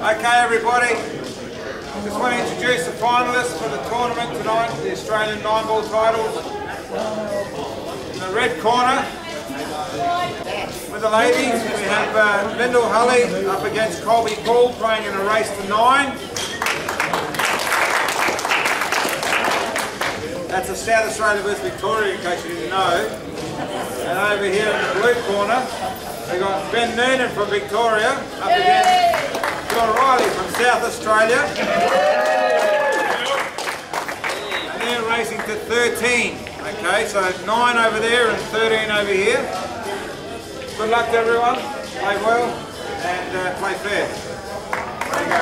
Okay, everybody. Just want to introduce the finalists for the tournament tonight, the Australian 9-ball titles. In the red corner, with the ladies, we have Lyndall Hulley up against Colby Poole, playing in a race to 9. That's a South Australia versus Victoria, in case you didn't know. And over here in the blue corner, we've got Ben Nunan from Victoria up against Reilly from South Australia. And they're racing to 13. Okay, so 9 over there and 13 over here. Good luck to everyone. Play well and play fair. There you go.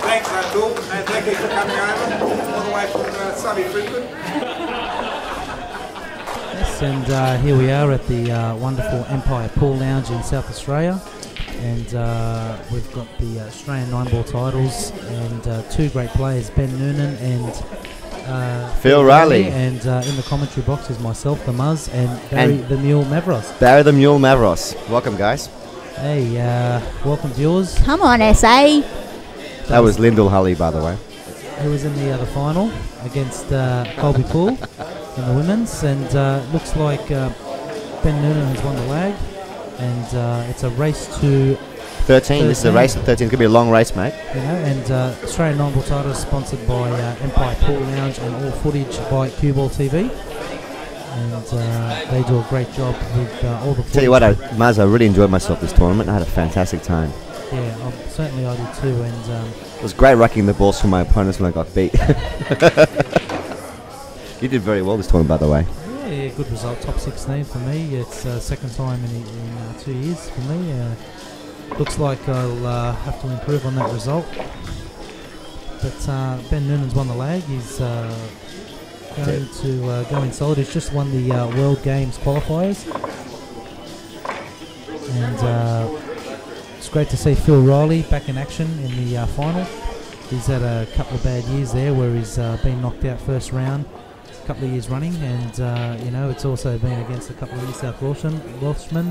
Thanks, Abdul, and thank you for coming over all the way from sunny Brisbane. Yes, and here we are at the wonderful Empire Pool Lounge in South Australia. And we've got the Australian 9-ball titles and two great players, Ben Nunan and Phil Reilly. And in the commentary box is myself, the Muzz, and Barry the Mule Mavros. Barry the Mule Mavros. Welcome, guys. Hey, welcome to yours. Come on, SA. That was Lyndall Hulley, by the way. Who was in the other final against Colby Poole in the women's, and looks like Ben Nunan has won the lag, and it's a race to 13. This is a race at 13. It's going to be a long race, mate. You know, and Australian 9-ball title is sponsored by Empire Pool Lounge and all footage by CueballTV. And they do a great job with all the footage. Tell you what, Maz, I really enjoyed myself this tournament. I had a fantastic time. Yeah, certainly I did too. And it was great racking the balls from my opponents when I got beat. You did very well this tournament, by the way. Yeah, good result. Top 16 for me. It's second time in 2 years for me. Looks like I'll have to improve on that result. But Ben Nunan's won the lag. He's going to go in solid. He's just won the World Games qualifiers. And it's great to see Phil Reilly back in action in the final. He's had a couple of bad years there where he's been knocked out first round a couple of years running, and you know, it's also been against a couple of New South Welshmen.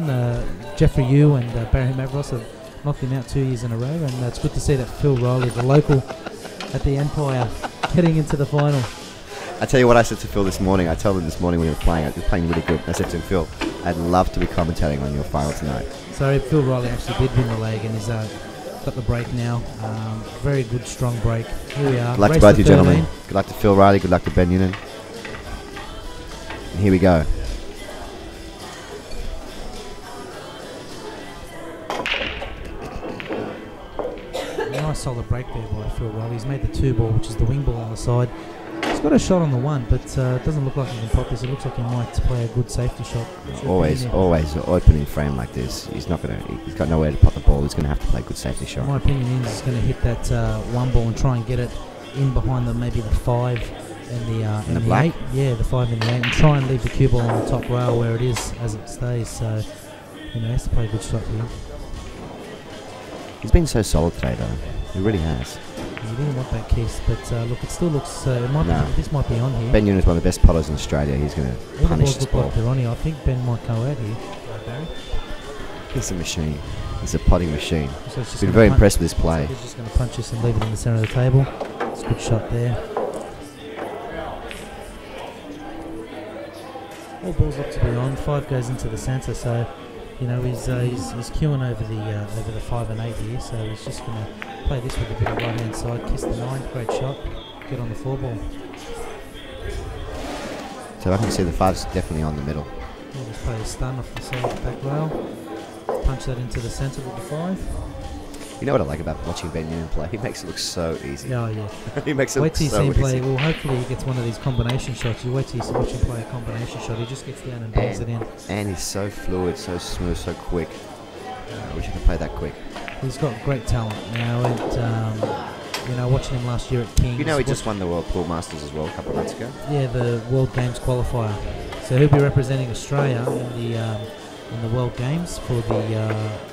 Jeffrey Yu and Barry Mavros have knocked him out 2 years in a row, and it's good to see that Phil Reilly, the local at the Empire, getting into the final. I tell you what I said to Phil this morning. I told him this morning when he was playing, really good. I said to him, Phil, I'd love to be commentating on your final tonight. So Phil Reilly actually did win the leg and he's got the break now. Very good, strong break. Here we are. Good luck to both you gentlemen. Good luck to Phil Reilly. Good luck to Ben Nunan. And here we go. Nice solid break there by Phil Reilly. He's made the 2-ball, which is the wing ball on the side. He's got a shot on the 1, but it doesn't look like he can pop this. It looks like he might play a good safety shot. Always an opening frame like this. He's got nowhere to pop the ball. He's going to have to play a good safety shot. My opinion is he's going to hit that 1 ball and try and get it in behind maybe the 5 and the 8. Yeah, the 5 and the 8, and try and leave the cue ball on the top rail where it is as it stays. So, you know, he has to play a good shot here. He's been so solid today, though. He really has. He didn't want that kiss, but look, it still looks. This might be on here. Ben Nunan is one of the best potters in Australia. He's going to punish this ball. Like they're on here. I think Ben might go out here. He's a machine. He's a potting machine. So been very impressed with this play. So he's just going to punch this and leave it in the centre of the table. It's a good shot there. All balls look to be on. 5 goes into the centre, so you know he's queuing over the 5 and 8 here. So he's just going to play this with a bit of right hand side. Kiss the 9. Great shot. Get on the 4 ball. So I can see the 5's definitely on the middle. Yeah, just play a stun off the side of the back rail. Punch that into the centre with the 5. You know what I like about watching Ben Nunan play? He makes it look so easy. Oh, yeah. He makes it look so easy. Wait till you see him play. Well, hopefully he gets one of these combination shots. You wait till you watch him play a combination shot. He just gets down and bangs it in. And he's so fluid, so smooth, so quick. I wish I could play that quick. He's got great talent now, and you know, watching him last year at Kings. You know, he just won the World Pool Masters as well a couple of months ago. Yeah, the World Games qualifier. So he'll be representing Australia in the World Games for the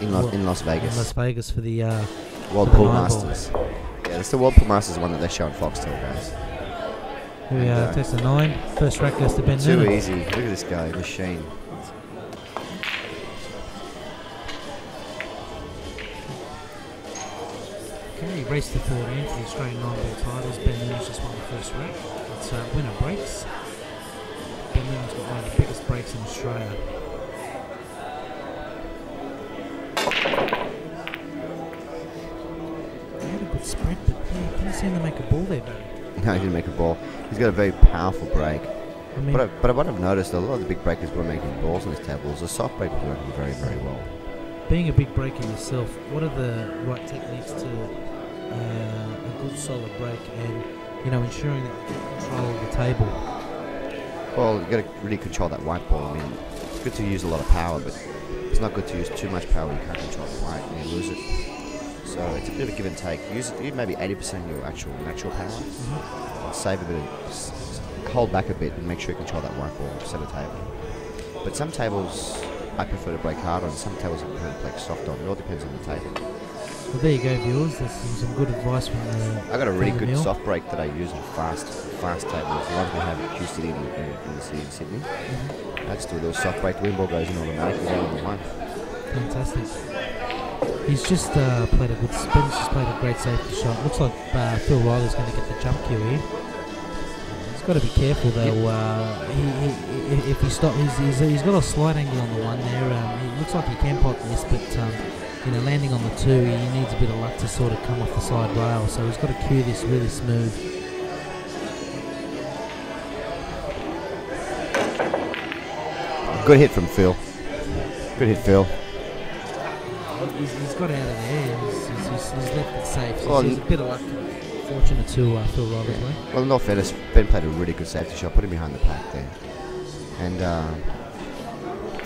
in Las Vegas. In Las Vegas for the World Pool Masters. Yeah, that's the World Pool Masters one that they show on Foxtel, guys. Here we are, test the 9. First rack goes to Ben Nunan. Too easy. Look at this guy, machine. he raced the 14 for the Australian 9-ball titles. Ben Nunan's just won the first rack. It's winner breaks. Ben Nunan's got one of the biggest breaks in Australia. He had a good spread, but yeah, didn't seem to make a ball there, Barry. No, he didn't make a ball. He's got a very powerful break. I mean, But what I've noticed, a lot of the big breakers were making balls on this table. The soft break was working very, very well. being a big breaker yourself, what are the right techniques to a good solid break and, you know, ensuring that you get control of the table? Well, you've got to really control that white ball. I mean, it's good to use a lot of power, but it's not good to use too much power when you can't control the white and you lose it. So it's a bit of a give and take. Use maybe 80% of your actual natural power. Save a bit hold back a bit and make sure you control that white ball center table. But some tables I prefer to break hard on, some tables I prefer to break soft on. It all depends on the table. Well, there you go, viewers. There's some good advice from the. I got a really good soft break that I use on fast tables. The ones we have at City in the city in Sydney. I just do a little soft break. The win ball goes in automatically. Only one. Fantastic. He's just played a good spin. He's just played a great safety shot. Looks like Phil Reilly's going to get the jump cue here. He's got to be careful though. If he stops, he's got a slight angle on the one there. It looks like he can pot this, but you know, landing on the two, he needs a bit of luck to sort of come off the side rail. So he's got to cue this really smooth. Good hit from Phil. Good hit, Phil. He's got out of there. He's left it safe. So he's a bit of luck. Fortunate to Phil Reilly's way. Well, in all fairness, Ben played a really good safety shot, put him behind the pack there. And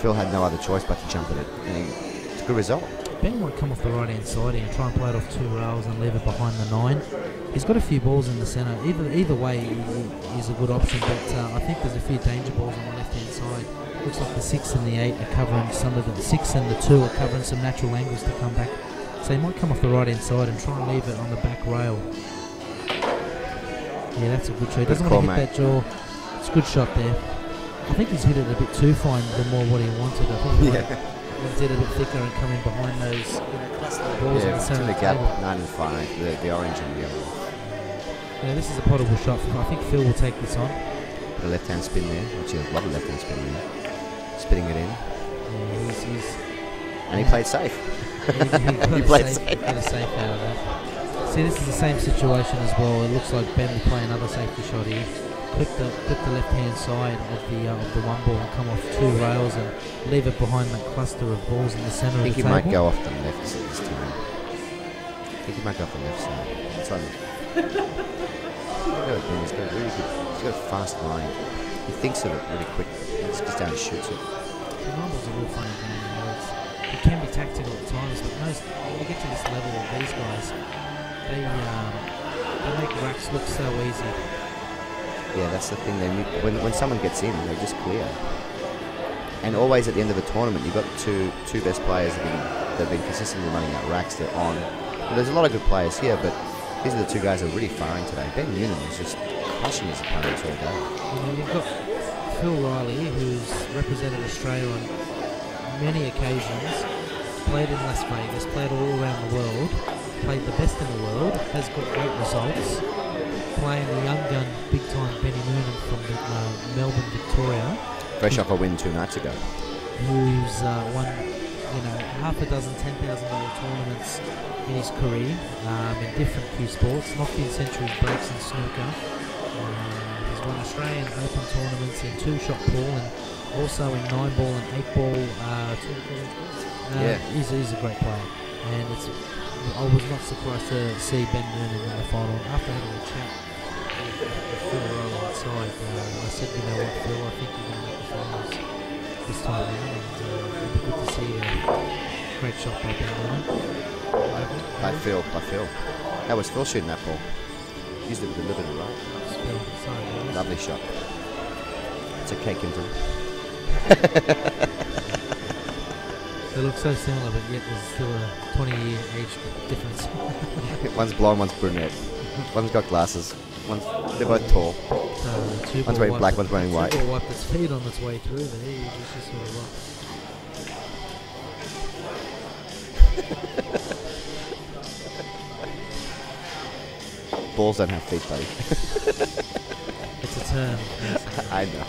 Phil had no other choice but to jump at it. And it's a good result. Ben might come off the right hand side here and try and play it off two rails and leave it behind the 9. He's got a few balls in the centre. Either way is a good option, but I think there's a few danger balls on the left hand side. Looks like the 6 and the 8 are covering some of the 6 and the 2 are covering some natural angles to come back. So he might come off the right hand side and try and leave it on the back rail. Yeah, that's a good shot. He doesn't want to hit that jaw. It's a good shot there. I think he's hit it a bit too fine than more what he wanted. I think he might did a bit thicker and come in behind those cluster balls in the centre of the gap, table. 9 and 5, the orange and the yellow. Yeah, this is a potable shot. I think Phil will take this on. Put a left-hand spin there, which is a lot of left-hand spin there. Spinning it in. Yeah, and he played safe. He played safe. Got a safe out of that. See, this is the same situation as well. It looks like Ben will play another safety shot here. Clip the left-hand side of the one ball and come off two rails and leave it behind that cluster of balls in the centre of the table. I think he might go off the left side this time. I think he might go off the left side. That's right. He's got a really good. He's got a fast mind. He thinks of it really quick. He just goes down and shoots it. The numbers are real funny game. You know, it can be tactical at times, but when you get to this level of these guys, they make racks look so easy. Yeah, that's the thing. When someone gets in, they just clear. And always at the end of the tournament, you've got two best players that have been consistently running out racks. They're on. And there's a lot of good players here, but these are the two guys that are really firing today. Ben Nunan is just crushing his opponents all day. You know, you've got Phil Reilly, who's represented Australia on many occasions, played in Las Vegas, played all around the world, played the best in the world, has got great results. Playing the young gun, big time Benny Nunan from Melbourne, Victoria. Fresh off a win 2 nights ago. Who's won, you know, half a dozen $10,000 tournaments in his career in different cue sports. Knocked in centuries, breaks and snooker. He's won Australian Open tournaments in 2-shot pool and also in 9-ball and 8-ball tournaments. He's a great player, and I was not surprised to see Ben Nunan in the final. After having a chat with Phil Reilly outside, I said, you know what, Phil, I think you're going to make the finals this time around, and it'd be good to see a great shot by Ben Nunan. By Phil. How was Phil shooting that ball? Used it with a little bit of right. Lovely shot. It's a cake into it. They look so similar, but yet there's still a 20-year age difference. One's blonde, one's brunette. One's got glasses. They're both tall. One's wearing black, one's wearing white. Two-ball wiped its feet on its way through there. You just sort of balls don't have feet, buddy. It's a term. I know.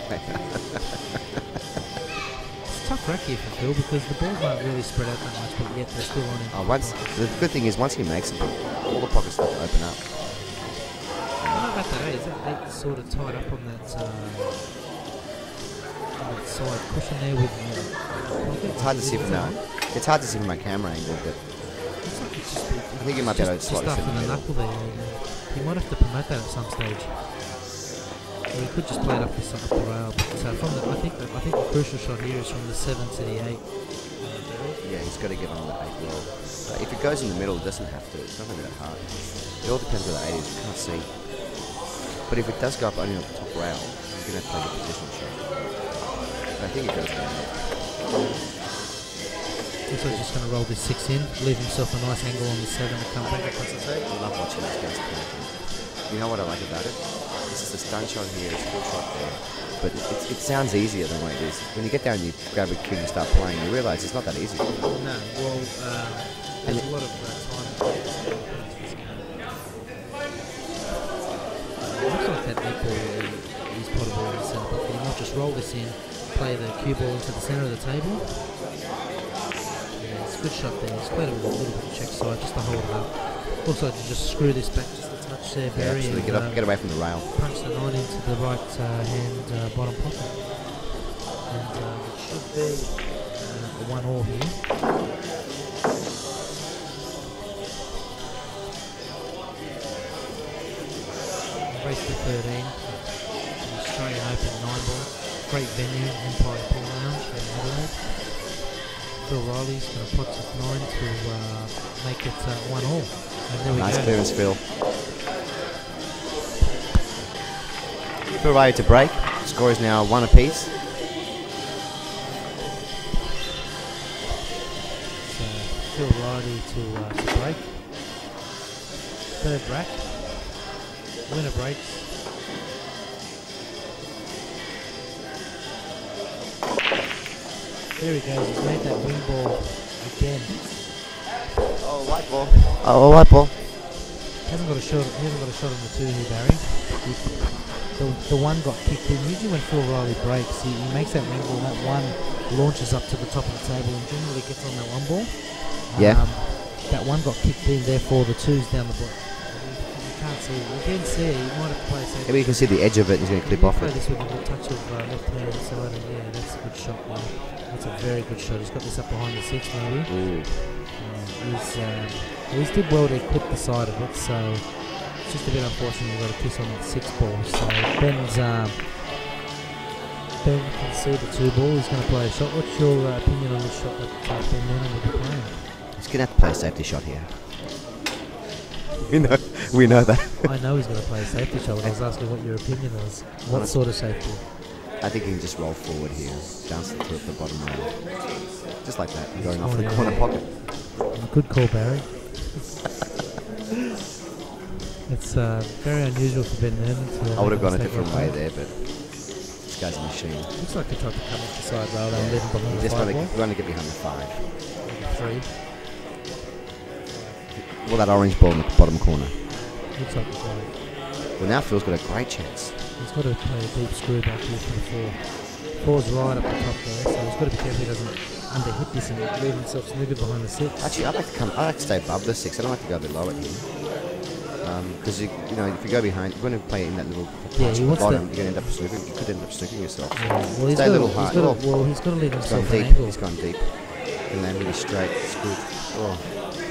It's a tough rack here for Phil because the balls aren't really spread out that much, but yet they're still on him. The good thing is once he makes it, all the pockets start to open up. I don't know about that 8. Is that 8 sort of tied up on that side cushion there with It's hard to see from that. It's hard to see from my camera angle, but I think you might be able to just slot this after in the the middle. knuckle there. You might have to promote that at some stage. Or you could just play it up the rail. But from the, I think the crucial shot here is from the 7 to the 8. Yeah, he's got to get on the 8 well. If it goes in the middle, it doesn't have to. It's not going to be that hard. It all depends where the 8 is. You can't see. But if it does go up only on the top rail, you're going to have to play the position shot. But I think it goes down. So he's just going to roll this 6 in, leave himself a nice angle on the 7 and come back across the tape. I love watching these guys play. You know what I like about it? This is a stun shot here, a skill shot there. But it sounds easier than what it is. When you get down and you grab a cue and start playing, you realise it's not that easy. No, well, there's a lot of time. Looks like that net ball is potable in itself, but you might just roll this in, play the cue ball into the centre of the table. Yeah, it's a good shot there. It's played it with a little bit of check side just to hold it up. Also, to just screw this back just a touch there, Barry. Yeah, absolutely. Get away from the rail. Punch the 9 into the right hand bottom pocket. And it should be a 1-all here. Race to 13. Australian Open 9 ball. Great venue, Empire Pool Lounge in Adelaide. Phil Reilly's going to put his 9 to make it 1-all. And there we nice go. clearance, Phil. Phil Reilly to break. Score is now 1 apiece. So Phil Reilly to break. Third rack. Winner breaks. There he goes. He's made that wing ball again. Oh, white ball. Oh, white ball. Hasn't got a shot. He hasn't got a shot on the 2 here, Barry. The 1 got kicked in. Usually when Phil Reilly breaks, he makes that wing ball. That 1 launches up to the top of the table and generally gets on that 1 ball. Yeah. That 1 got kicked in. Therefore, the 2's down the bottom. You can't see. You can see. You might have to play safe. Maybe you can see the edge of it. He's going to clip off play it. this with a little touch of left hand side. And yeah, that's a good shot there. That's a very good shot. He's got this up behind the 6 maybe. Ooh. He's did well to clip the side of it, so it's just a bit unfortunate you've got a kiss on that 6 ball. So Ben can see the 2 ball. He's going to play a shot. What's your opinion on the shot that Ben Nunan will be playing? He's going to have to play a safety shot here. We know that. I know he's going to play a safety shot, but I was asking what your opinion was. What sort of safety? I think he can just roll forward here, bounce it to the bottom rail. Just like that, going off the yeah. corner pocket. Good call, Barry. It's very unusual for Ben Nunan to... I would have gone a different way there, but this guy's a machine. Looks like he tried to come off the side rail and leave him behind the Just 5 ball. want to get behind the 5. 3. Well, that orange ball in the bottom corner. Looks like it's right. Well, now Phil's got a great chance. He's got to play a deep screw back here for the 4. 4's right up the top there, so he's got to be careful he doesn't underhit this and leave himself snookered behind the 6. Actually, I'd like to stay above the 6. I don't like to go below it here. Because if you go behind, you're going to play in that little patch at the bottom. You're going to end up snooking. You could end up snooking yourself. Yeah, well, stay a little high. He's got to leave himself an deep. angle. He's gone deep. And then really straight. It's good. Oh,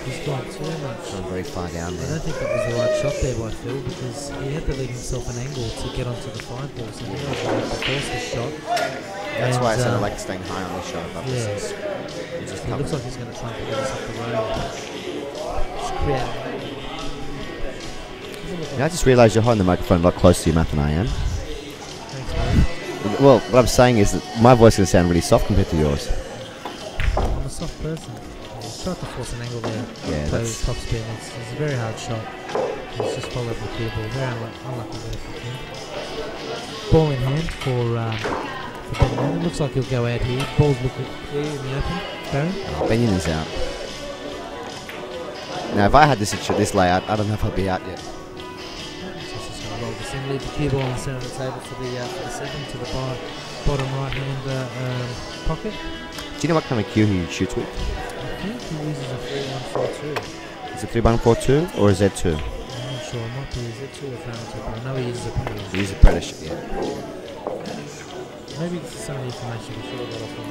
He's gone too much. gone very far down I there. don't think that was the right shot there by Phil because he had to leave himself an angle to get onto the 5 ball. So he was going to force the shot. That's why I said I like staying high on the shot above the 6. It looks like he's going to try and get this up the road. Just create. I just realised you're holding the microphone a lot closer to your mouth than I am. Thanks, mate. Well, what I'm saying is that my voice is going to sound really soft compared to yours. I'm a soft person. He's tried to force an angle there. Yeah, that's top spin. It's a very hard shot. He's just followed the cue ball. Very unlucky there for him. Ball in hand for Ben Nunan. It looks like he'll go out here. Ball's looking clear in the open. Barry? Benyon is out. Now, if I had this layout, I don't know if I'd be out yet. Jason lead the cue ball on the centre of the table for the 7 to the bottom right hand pocket. Do you know what kind of cue he shoots with? I think he uses a 3-1-4-2. Is it 3-1-4-2 or is that 2? I'm not sure. It might be is it 2 or 3-1-2, but I know he uses a Predator. He uses a Predator, yeah. Maybe this is some of the information we should have got off on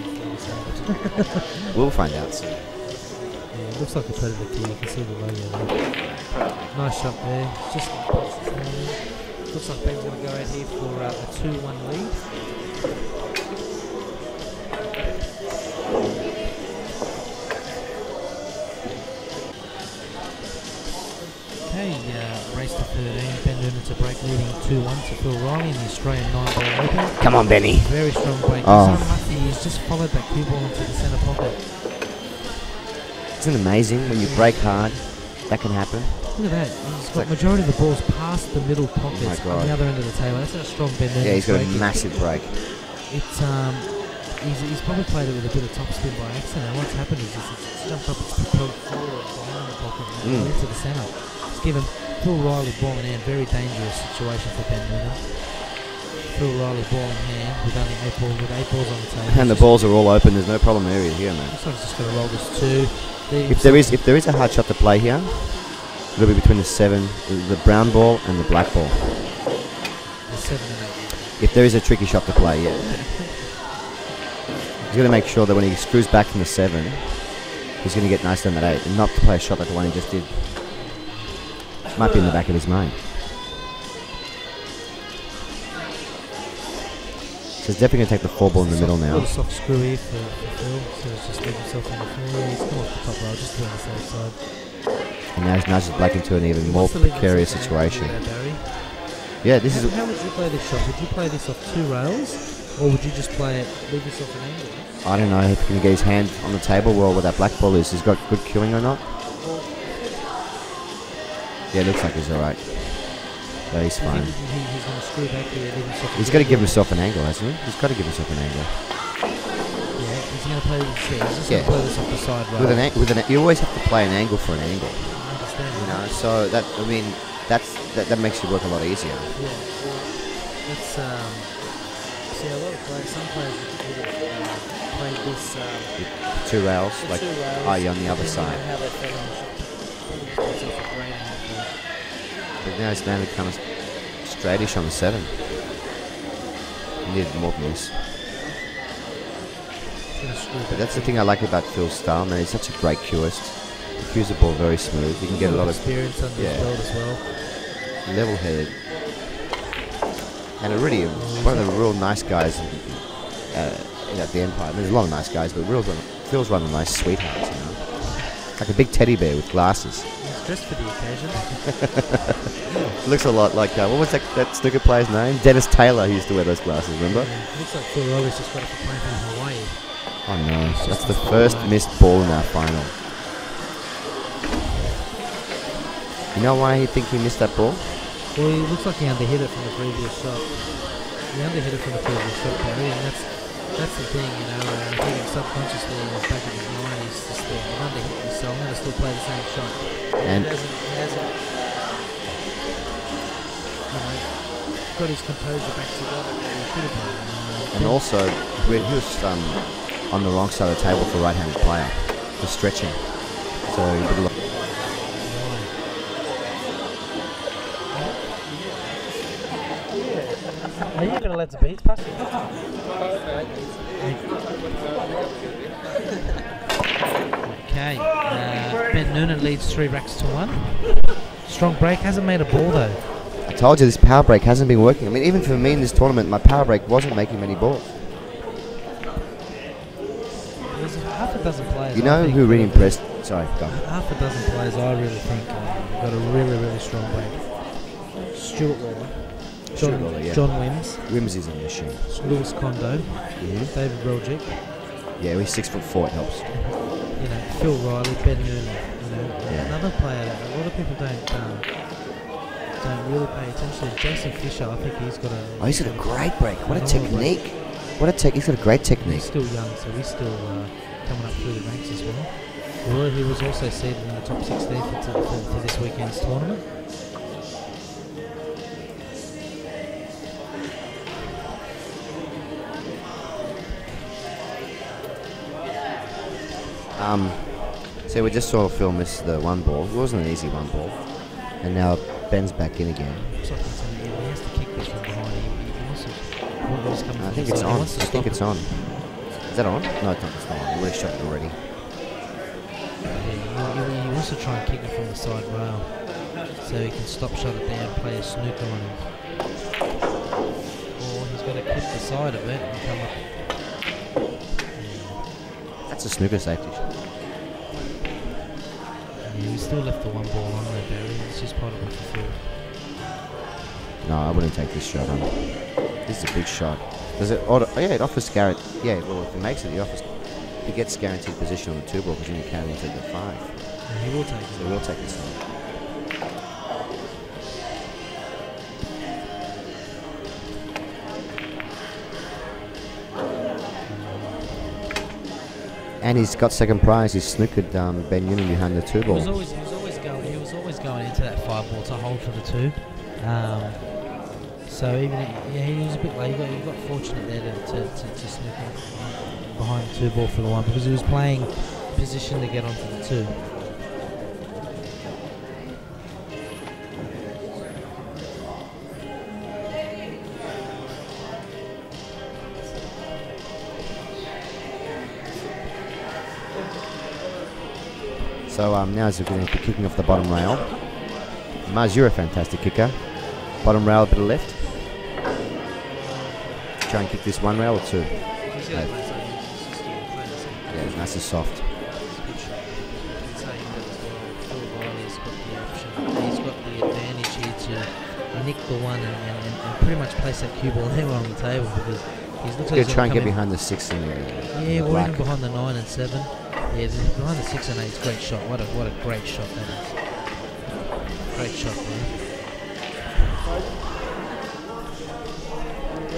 the We'll find out soon. Yeah, it looks like a Predator key. You can see the logo there. Nice shot there. Just looks like Ben's going to go out here for a 2-1 lead. Okay, race to 13. Ben Nunan to break, leading 2-1 to Phil Reilly in the Australian 9-ball open. Come on, Benny. Very strong break. Oh. He's unlucky. He's just followed that cue ball into the centre pocket. Isn't it amazing when you break hard? That can happen. Look at that. He's got majority of the balls past the middle pockets on the other end of the table. That's how strong Ben Nunan is. Yeah, he's got a massive break. It's he's probably played it with a bit of topspin by accident. And what's happened is it's jumped up, it's propelled forward behind the pocket and into the centre. It's given Phil Reilly ball in hand. Very dangerous situation for Ben Nunan. Phil Reilly ball in hand with only 8 balls on the table. And the balls are all open. There's no problem area here, man. Looks like he's just going to roll this 2. If there is a hard shot to play here, it'll be between the 7, the brown ball and the black ball. The 7 and 8. If there is a tricky shot to play, yeah. He's going to make sure that when he screws back from the 7, he's going to get nice down that 8 and not to play a shot like the one he just did. Might be in the back of his mind. So he's definitely going to take the 4 ball in the middle now. A little soft screw here for Phil, so he's just leaving himself on the floor. He's come off the top row, just doing the safe side. And now he's nudged Black into an even more precarious situation. Yeah, this is. How would you play this shot? Would you play this off 2 rails, or would you just play it, leave this off an angle? I don't know if he can get his hand on the table well where that black ball is. He's got good cueing or not. Yeah, it looks like he's alright. No, he's fine. He's going to screw back here. He's got to give himself an angle, hasn't he? He's got to give himself an angle. Yeah, he's going to play this. He's just going to play this off the side rail. You always have to play an angle for an angle. I understand. You know, so that that makes your work a lot easier. Yeah, well, it's see a lot of players. Some players would play this 2 rails, like 2 rails, on the other side. How they play on the shot. It's off a great angle. But now he's landed kind of straightish on the 7. He needed more than this. But that's the thing I like about Phil's style, man. He's such a great cueist. He cues the ball very smooth. You can get a lot of experience under his belt as well. Level-headed. And one of the real nice guys at the Empire. There's a lot of nice guys, but Phil's one of the nice sweethearts, you know. Like a big teddy bear with glasses. He's dressed for the occasion. Looks a lot like, what was that snooker player's name? Dennis Taylor, who used to wear those glasses, remember? Looks like Phil Reilly's just got it for playing from Hawaii. Oh no, that's the first missed ball in our final. You know why I think he missed that ball? Well, he looks like he underhit it from the previous shot. He underhit it from the previous shot, Barry, and that's the thing, you know. I think subconsciously in the back of his mind, he's just there. I'm underhit this, so I'm going to still play the same shot. And he hasn't got his composure back together. And also, he was on the wrong side of the table for right-handed player, for stretching. So he did a lot. Are you going to let the beats pass you? Okay, Ben Nunan leads 3 racks to 1. Strong break, hasn't made a ball though. I told you this power break hasn't been working. I mean, even for me in this tournament, my power break wasn't making many balls. There's half a dozen players. You know who really impressed? Sorry, go. Half a dozen players I really think got a really strong break. Stuart Waller. John Wims. Wims is a machine. Lewis Kondo. David Reljic. Yeah, he's 6'4", it helps. You know, Phil Reilly, Ben Nunan. You know, another player that a lot of people don't really pay attention to. Jason Fisher, I think he's got a. Oh, he's got a great break. What a technique! He's got a great technique. He's still young, so he's still coming up through the ranks as well. He was also seeded in the top 16 for this weekend's tournament. So we just saw Phil miss the one ball. It wasn't an easy one ball. And now Ben's back in again. Looks like he has to kick this from behind. He wants to, I think it's on. I think it's on. Is that on? No, it's not. It's not on. He would have shot it already. Yeah, he wants to try and kick it from the side rail so he can stop shot it down, play a snooker on him. Or he's got to clip the side of it and come up. Yeah. That's a snooker safety shot. Yeah, we still left the one ball on there, Barry. It's just part of what you feel. No, I wouldn't take this shot on. This is a big shot. Does it? Oh yeah, it offers Garrett. Yeah, well, if it makes it, he gets guaranteed position on the 2 ball because then you carry into the 5. Yeah, he will take it. So he will take this one. And he's got second prize. He's snookered Ben Nunan behind the 2 ball. He was always going into that 5 ball to hold for the 2. So even he was a bit late. He got fortunate there to sneak in behind the 2 ball for the 1 because he was playing position to get onto the 2. So now as we're going to be kicking off the bottom rail. Maz, you're a fantastic kicker. Bottom rail, a bit of left. Try and kick this 1 rail or 2. Yeah, it's nice and soft. He's got the advantage here to nick the 1 and pretty much place that cue ball anywhere on the table because he's looking to try and get behind the 6 and yeah, or even behind the 9 and 7. Yeah, behind the 6 and 8 is a great shot. What a great shot that is. Great shot there.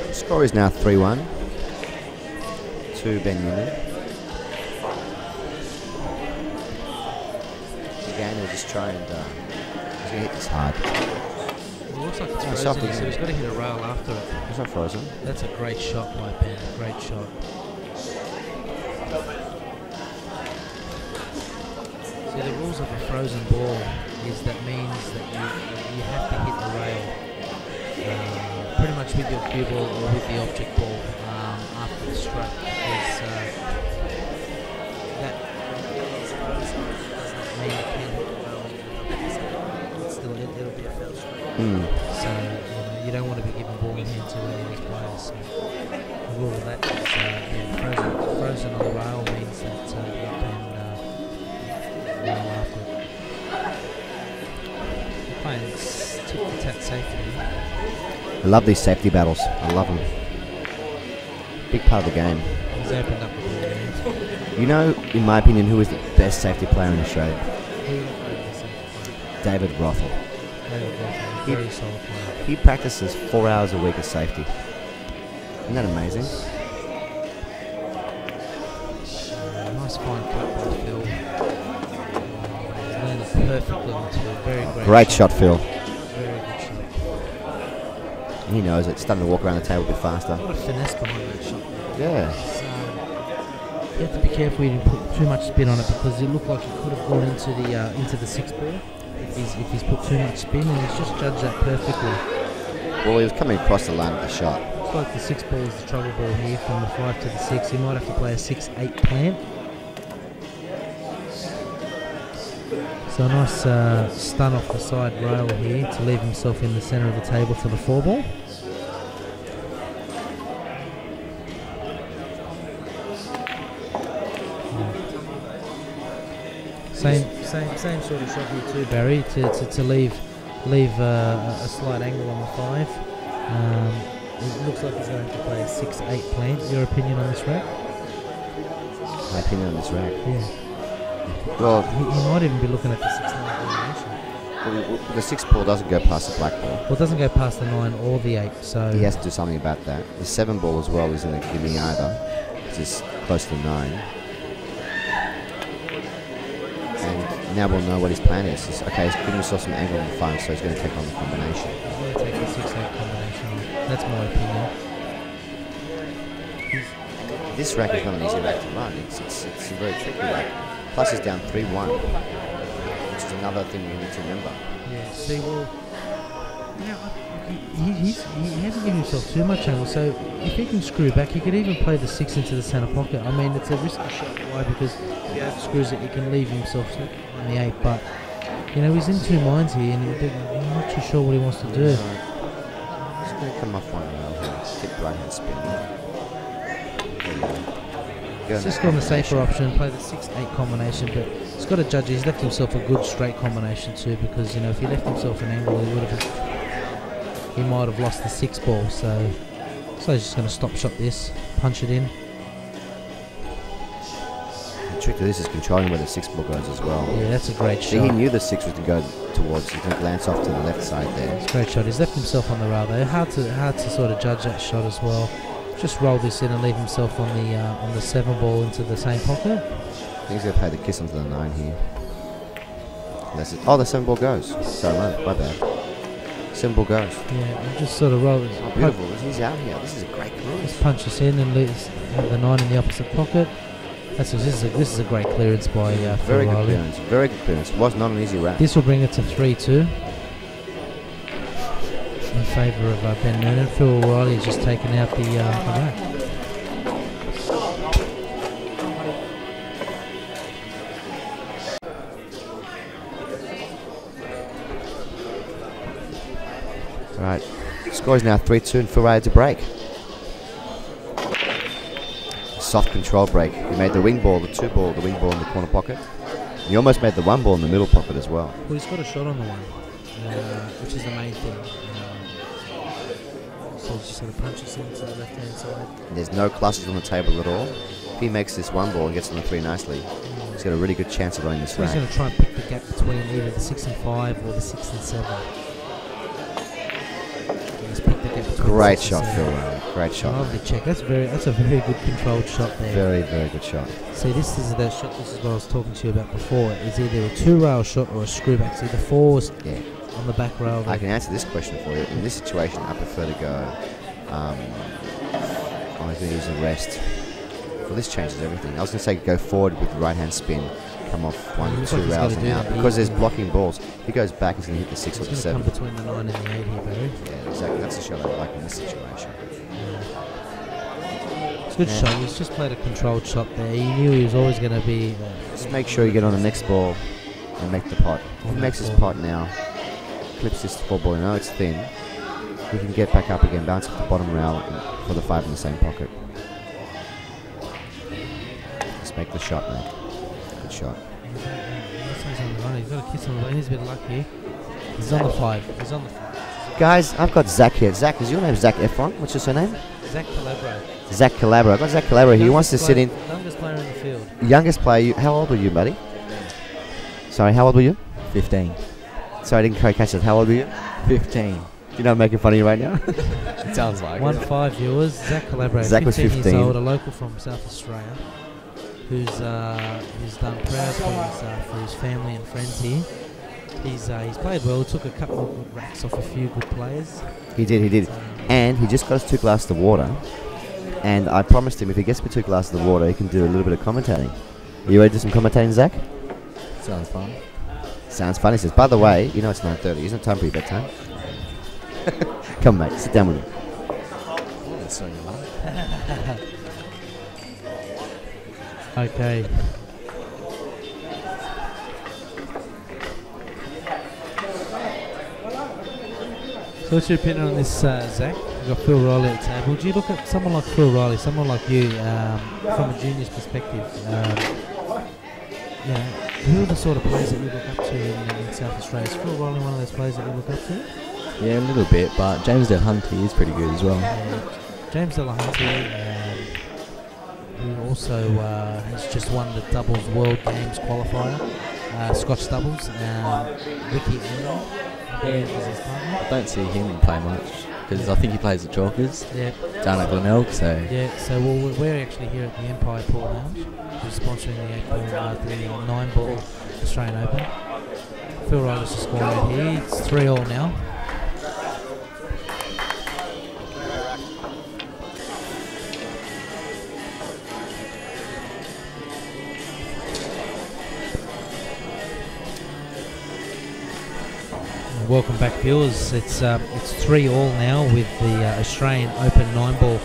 The score is now 3-1 to Ben Nunan. Again, he'll just try and he's going to hit this hard. It looks like it's frozen, so he's got to hit a rail after it. It's not frozen. That's a great shot by Ben. Great shot. See, the rules of a frozen ball is that means that you have to hit the rail pretty much with your cue ball or with the object ball after the stroke because that doesn't mean you can hit the rail. It'll be a foul stroke. So you don't want to be giving ball in hand to any of these players. So the rule of that is frozen on the rail means that you can rail after it. We're playing tit-for-tat safety. I love these safety battles. I love them. Big part of the game. He's opened up the ball game. You know, in my opinion, who is the best safety player in Australia? David Rothel. Very solid player. He practices 4 hours a week of safety. Isn't that amazing? Nice fine cut by Phil. He's landed perfectly onto a very great shot, Phil. Very good shot. He knows it. Starting to walk around the table a bit faster. What a finesse behind that shot. Yeah. You have to be careful you didn't put too much spin on it because it looked like he could have gone into the 6 ball if he's put too much spin, and he's just judged that perfectly. Well, he was coming across the line of the shot. Looks like the 6 ball is the trouble ball here from the 5 to the 6. He might have to play a 6-8 plant. So a nice stun off the side rail here to leave himself in the centre of the table to the 4 ball. Same sort of shot here too, Barry, to leave a slight angle on the 5. It looks like he's going to play a 6-8 plant. Your opinion on this rack? My opinion on this rack? Yeah. Well, he might even be looking at the 6-9 combination. Well, the 6 ball doesn't go past the black ball. Well, it doesn't go past the 9 or the 8, so... He has to do something about that. The 7 ball as well isn't a gimme either. It's just close to 9. And now we'll know what his plan is. Okay, he's giving himself some angle on the 5, so he's going to take on the combination. He's going to take the 6-8 combination. That's my opinion. This rack is not an easy rack to run. It's a very tricky rack. Plus he's down 3-1, which is another thing we need to remember. Yeah, see, well, you know, he hasn't given himself too much angle, so if he can screw back, he could even play the 6 into the centre pocket. I mean, it's a risky shot. Why? Because if he over-screws it, he can leave himself on the 8, but, you know, he's in two minds here, and he's not too sure what he wants to do. He's going to come off one rail here, tip right hand spin. He's just gone the safer option, play the 6-8 combination, but he's got to judge. He's left himself a good straight combination too, because, you know, if he left himself an angle, he might have lost the 6 ball. So he's just going to stop shot this, punch it in. The trick to this is controlling where the 6 ball goes as well. Yeah, that's a great See, shot. he knew the 6 was to go towards. He's going to glance off to the left side there. It's a great shot. He's left himself on the rail there. Hard to sort of judge that shot as well. Just roll this in and leave himself on the 7 ball into the same pocket. I think he's going to play the kiss onto the 9 here. Oh, the 7 ball goes. Sorry, my bad. 7 ball goes. Yeah, just sort of roll this. Oh, beautiful. He's out here. This is a great clearance. Just punch this in and have the 9 in the opposite pocket. This is a great clearance by very good Reilly. clearance. Very good clearance. Was not an easy wrap. This will bring it to 3-2 in favour of Ben Nunan. Phil Reilly has just taken out the rack. Alright, score is now 3-2 and Phil Reilly to break. Soft control break. He made the wing ball, the 2 ball, the wing ball in the corner pocket. He almost made the 1 ball in the middle pocket as well. Well, he's got a shot on the 1, which is the main thing. So he's just going to punch us into the left hand side. There's no clusters on the table at all. If he makes this 1 ball and gets on the 3 nicely, he's got a really good chance of running this so rack. He's going to try and pick the gap between either the 6 and 5 or the 6 and 7. Great shot, Phil Reilly. Great shot. Lovely check. That's a very good controlled shot there. Very, very good shot. See, this is that shot. This is what I was talking to you about before. It's either a 2-rail shot or a screw back. See, the 4's on the back rail. I can answer this question for you. In this situation, I prefer to go. I was going to use a rest. Well, this changes everything. I was going to say go forward with the right hand spin, come off 1, 2 rails and out. Because there's blocking balls. If he goes back, he's going to hit the 6 or the 7. Come between the 9 and the 8 here, Barry. Yeah, exactly. That's the shot I like in this situation. It's a good shot. He's just played a controlled shot there. He knew he was always going to be. Just make sure you get on the next ball and make the pot. If he makes his pot now, clips this 4 ball. Now it's thin. He can get back up again, bounce off the bottom rail for the 5 in the same pocket. Just make the shot, mate. Good shot. He's got a kiss on the line. He's a bit lucky. He's on the 5. He's on the 5. Guys, I've got Zach here. Zach, is your name Zach Efron? What's your surname? Zach Calabro. Zach Calabro. I've got Zach Calabro here. He wants to sit in. Youngest player in the field. Youngest player. How old were you, buddy? Sorry, how old were you? 15. Sorry, I didn't quite catch that. How old were you? 15. Do you know I'm making fun of you right now? It sounds like 1-5 viewers. Zach Calabro. Zach was 15 years old, a local from South Australia, who's done proud for his family and friends here. He's played well. Took a couple of good racks off a few good players. He did. And he just got us 2 glasses of water. And I promised him if he gets me 2 glasses of water, he can do a little bit of commentating. Are you ready to do some commentating, Zach? sounds fun. Sounds fun. He says, by the way, you know it's 9:30. Isn't it time for your bedtime? Come, mate. Sit down with me. Okay. So what's your opinion on this, Zach? We've got Phil Reilly at the table. Do you look at someone like Phil Reilly, someone like you, from a junior's perspective? Who are the sort of players that you look up to in South Australia? Is Phil Reilly one of those players that you look up to? Yeah, a little bit, but James Delahunty is pretty good as well. James Delahunty, who also has just won the doubles World Games qualifier, Scotch doubles. Ricky Engel, is his partner. I don't see him play much because I think he plays at Chalkers down at Glenelg. So we're actually here at the Empire Pool Lounge, who's sponsoring the 9-ball Australian Open. Phil Reilly's just scored out here. It's 3-all now. welcome back, viewers. It's 3-all now with the Australian Open 9-ball.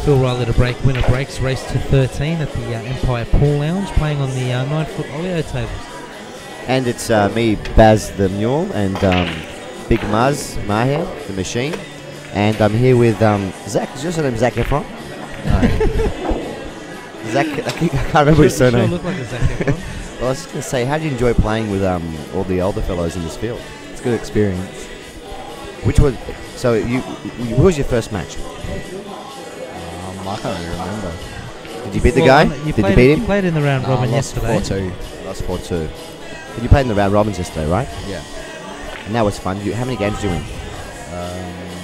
Phil Reilly to break, winner breaks, race to 13 at the Empire Pool Lounge, playing on the 9-foot oleo tables. And it's me, Baz the Mule, and Big Muzz Maher, the machine. And I'm here with Zach. Is your name Zac Efron? No. Zach, I can't remember his surname. Sure look like a Zac Efron. Well, I was just going to say, how do you enjoy playing with all the older fellows in this field? It's a good experience. Which was, so who was your first match? I can't really remember. Did you beat the guy? Did you beat him? You played in the round robin yesterday. 4-2. Lost 4-2. But you played in the round robins yesterday, right? Yeah. And that was fun. How many games did you win?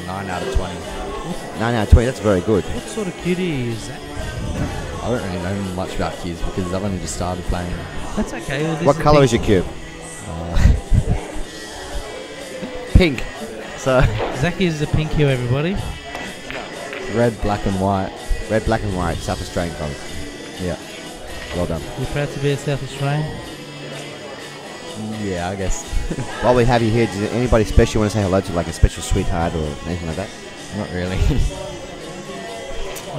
9 out of 20. 9 out of 20, that's very good. What sort of cutie is that? I don't really know much about cubes because I've only just started playing. That's okay. Well, What colour is your cube? Pink. So Zach is the pink cue, everybody. Red, black and white. Red, black and white, South Australian colours. Yeah. Well done. You proud to be a South Australian? Yeah, I guess. While we have you here, does anybody special you want to say hello to, like a special sweetheart or anything like that? Not really.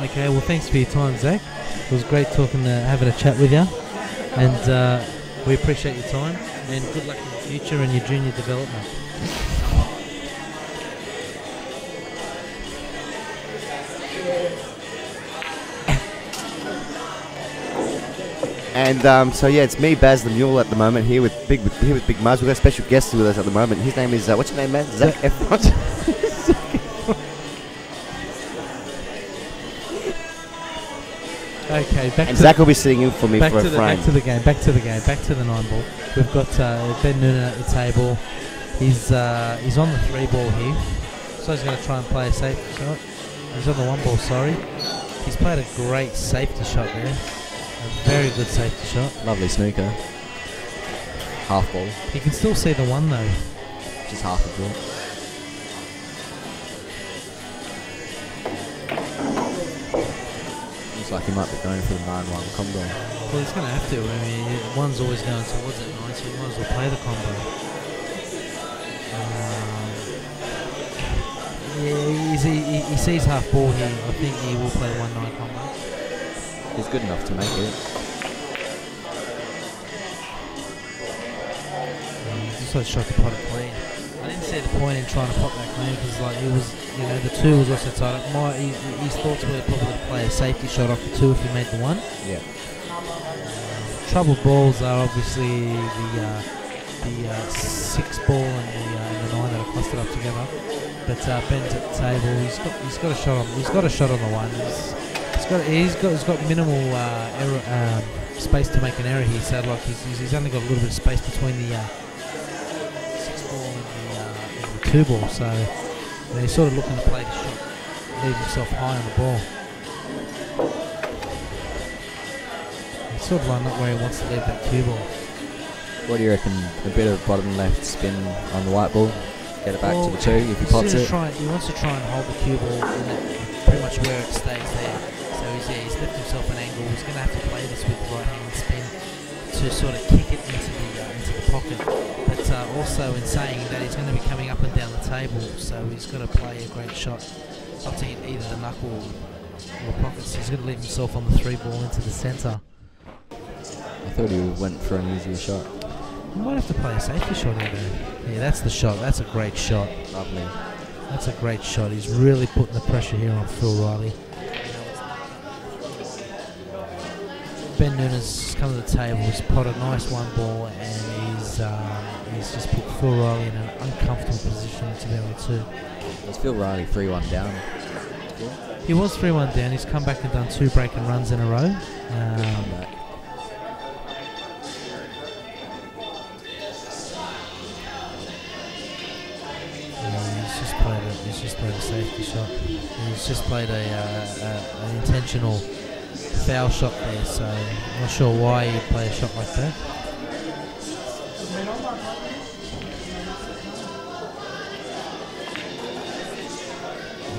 Okay, well, thanks for your time, Zach. It was great talking, having a chat with you, and we appreciate your time. And good luck in the future and your junior development. And so yeah, it's me, Baz the Mule, at the moment here with Big Muzz. We've got a special guest with us at the moment. His name is what's your name, man? Zac Efron. Okay, back and to Zach will be sitting in for me for a frame. Back to the game. Back to the 9-ball. We've got Ben Nunan at the table. He's on the 3-ball here, so he's going to try and play a safety shot. He's on the 1-ball. Sorry, he's played a great safety shot there. A very good safety shot. Lovely snooker. Half ball. You can still see the 1 though. Just half a ball. Looks like he might be going for the 9-1 combo. Well, he's going to have to. I mean, 1's always going towards it 9, so he might as well play the combo. Yeah, he sees half ball here. I think he will play 1-9 combo. He's good enough to make it. Just like shot the pot clean. I didn't see the point in trying to pop that clean because like it was, you know, the 2 was also tight up. His thoughts were probably to play a safety shot off the 2 if he made the 1. Yeah. Troubled balls are obviously the 6 ball and the 9 that are clustered up together. But Ben's at the table. He's got a shot on. He's got a shot on the 1. He's got minimal error, space to make an error here. So like he's only got a little bit of space between the 6 ball and the 2 ball. So you know, he's sort of looking to play the shot, leave himself high on the ball. He's sort of lined up where he wants to leave that 2 ball. What do you reckon? A bit of bottom left spin on the white ball. Get it back to the 2 if he pots it. He wants to try and hold the cue ball pretty much where it stays there. So he's left himself an angle. He's going to have to play this with the right hand spin to sort of kick it into the pocket. But also in saying that he's going to be coming up and down the table, so he's got to play a great shot up to hit either the knuckle or the pockets. He's going to leave himself on the 3 ball into the centre. I thought he went for an easier shot. You might have to play a safety shot here though. Yeah, that's the shot. That's a great shot. Lovely. That's a great shot. He's really putting the pressure here on Phil Reilly. Ben Nunan's come to the table. He's potted a nice 1 ball and he's just put Phil Reilly in an uncomfortable position to be able to. Was Phil Reilly 3-1 down? He was 3-1 down. He's come back and done 2 breaking runs in a row. He's just played a safety shot. He's just played an intentional foul shot there, so I'm not sure why he'd play a shot like that.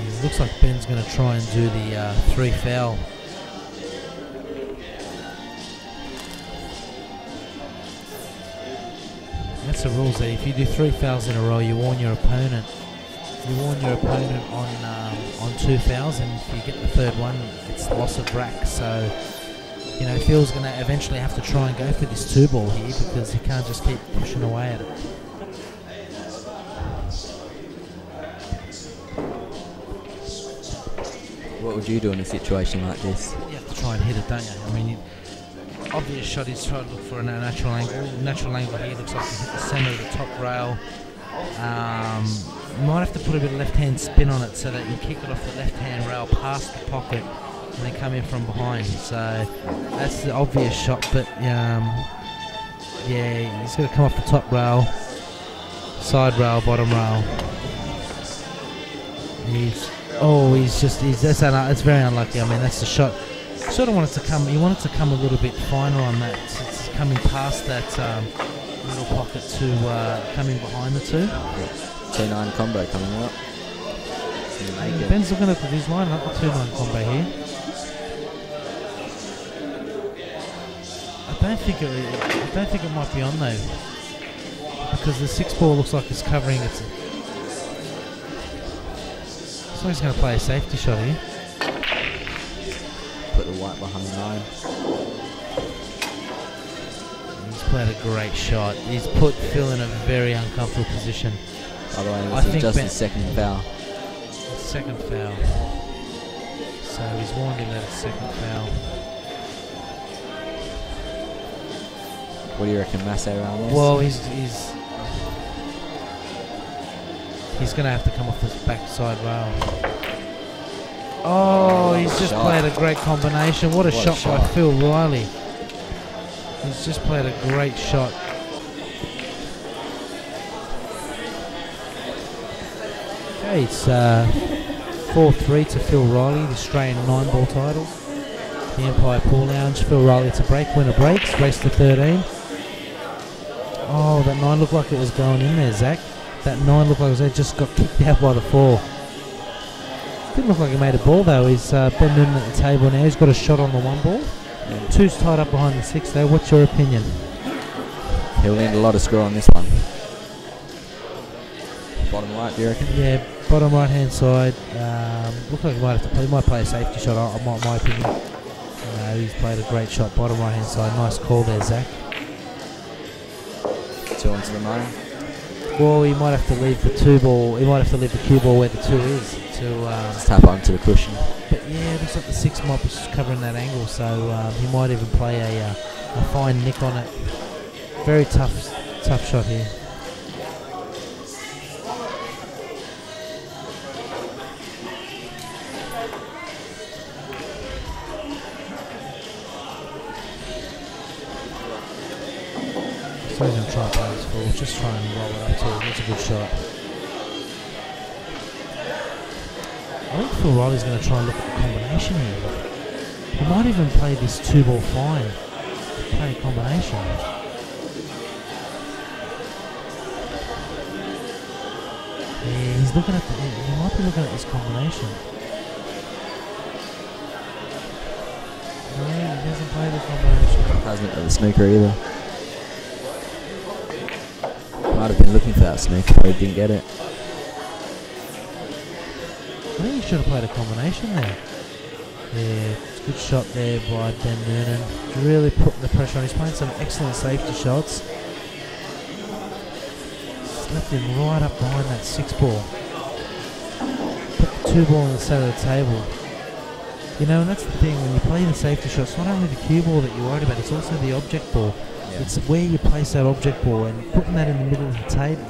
It looks like Ben's going to try and do the 3 foul. that's the rules there. If you do 3 fouls in a row, you warn your opponent. You warn your opponent on 2 fouls, and if you get the third one, it's loss of rack. So, you know, Phil's going to eventually have to try and go for this 2-ball here because he can't just keep pushing away at it. What would you do in a situation like this? You have to try and hit it, don't you? I mean, obvious shot is try to look for a natural angle. Natural angle here looks like you hit the centre of the top rail. You might have to put a bit of left-hand spin on it so that you kick it off the left-hand rail past the pocket and then come in from behind. So that's the obvious shot, but yeah, he's going to come off the top rail, side rail, bottom rail. That's very unlucky. I mean, that's the shot. Sort of wanted to come. You want it to come a little bit finer on that. It's coming past that little pocket to coming behind the 2. 2-9 combo coming up. Ben's looking at his line up the 2-9 combo here. I don't think it might be on though, because the 6-ball looks like it's covering it. So he's going to play a safety shot here. Put the white behind 9. He's played a great shot. He's put Phil in a very uncomfortable position. By the way, this is just his second foul. Second foul. So he's warned him that it's second foul. What do you reckon, Masse, around this? Well, he's going to have to come off this backside rail. Oh, he's just played a great combination. What a shot by Phil Reilly. He's just played a great shot. Okay, it's 4-3 to Phil Reilly, the Australian 9-ball title. The Empire Pool Lounge. Phil Reilly to break, winner breaks, race to 13. Oh, that 9 looked like it was going in there, Zach. That 9 looked like it just got kicked out by the 4. Didn't look like he made a ball though. He's Ben Nunan at the table now. He's got a shot on the 1 ball. Yeah. 2's tied up behind the 6 though. What's your opinion? He'll need a lot of score on this one. Bottom right, do you reckon? Yeah, bottom right hand side. Looks like he might have to play. He might play a safety shot. My opinion. No, he's played a great shot. Bottom right hand side. Nice call there, Zach. 2 onto the 9. Well, he might have to leave the 2-ball. He might have to leave the cue ball where the 2 is to just tap onto the cushion. But yeah, it looks like the 6 might be covering that angle, so he might even play a fine nick on it. Very tough shot here. So he's going to try and play this full, just try and roll it up to him. It's a good shot. I think Phil Reilly's going to try and look at the combination here. He might even play this 2-ball fine. Play a combination. Yeah, he's looking at he might be looking at this combination. No, he hasn't played the combination. Hasn't at the snooker either. Might have been looking for that snooker, but he didn't get it. I think he should have played a combination there. Yeah, it's a good shot there by Ben Nunan. Really putting the pressure on. He's playing some excellent safety shots. Just left him right up behind that 6-ball. Put the 2-ball on the side of the table. You know, and that's the thing, when you play the safety shots, not only the cue ball that you're worried about, it's also the object ball. Yeah. It's where you place that object ball, and putting that in the middle of the table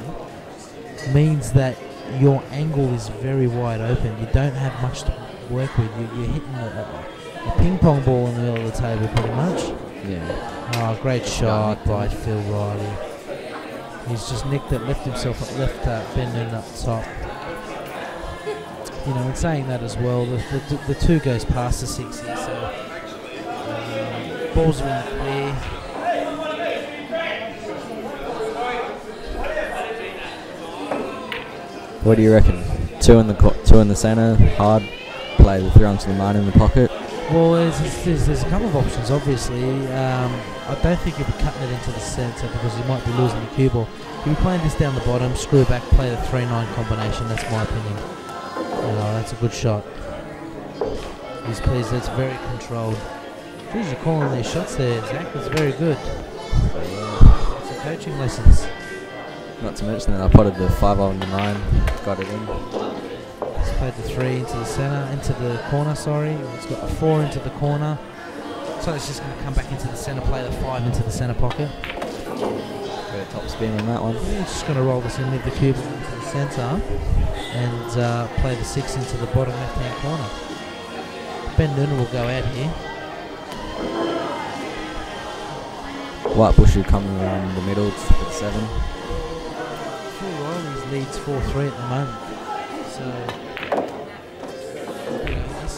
means that your angle is very wide open. You don't have much to work with. You're hitting a ping pong ball in the middle of the table pretty much. Yeah. Oh, great shot by Phil Reilly. He's just nicked it, left himself up, left Ben Nunan up the top. You know, in saying that as well, the 2 goes past the 6 here, so balls are in the clear. What do you reckon? 2 in the centre, hard play the 3 onto the 9 in the pocket. Well, there's a couple of options. Obviously, I don't think he'll be cutting it into the centre because he might be losing the cue ball. If you're playing this down the bottom, screw back, play the 3-9 combination. That's my opinion. That's a good shot. He's pleased. That's very controlled. Geez, you're calling these shots there, Zach. That's very good. It's the coaching lessons. Not to mention that I potted the 5 on the 9, got it in. He's played the 3 into the centre, into the corner, sorry. He's got the 4 into the corner. So it's just going to come back into the centre, play the 5 into the centre pocket. Got a top spin on that one. He's just going to roll this in with the cube into the centre and play the 6 into the bottom left-hand corner. Ben Nunan will go out here. White Bush will come around the middle for the 7. Phil Reilly leads 4-3 at the moment. So this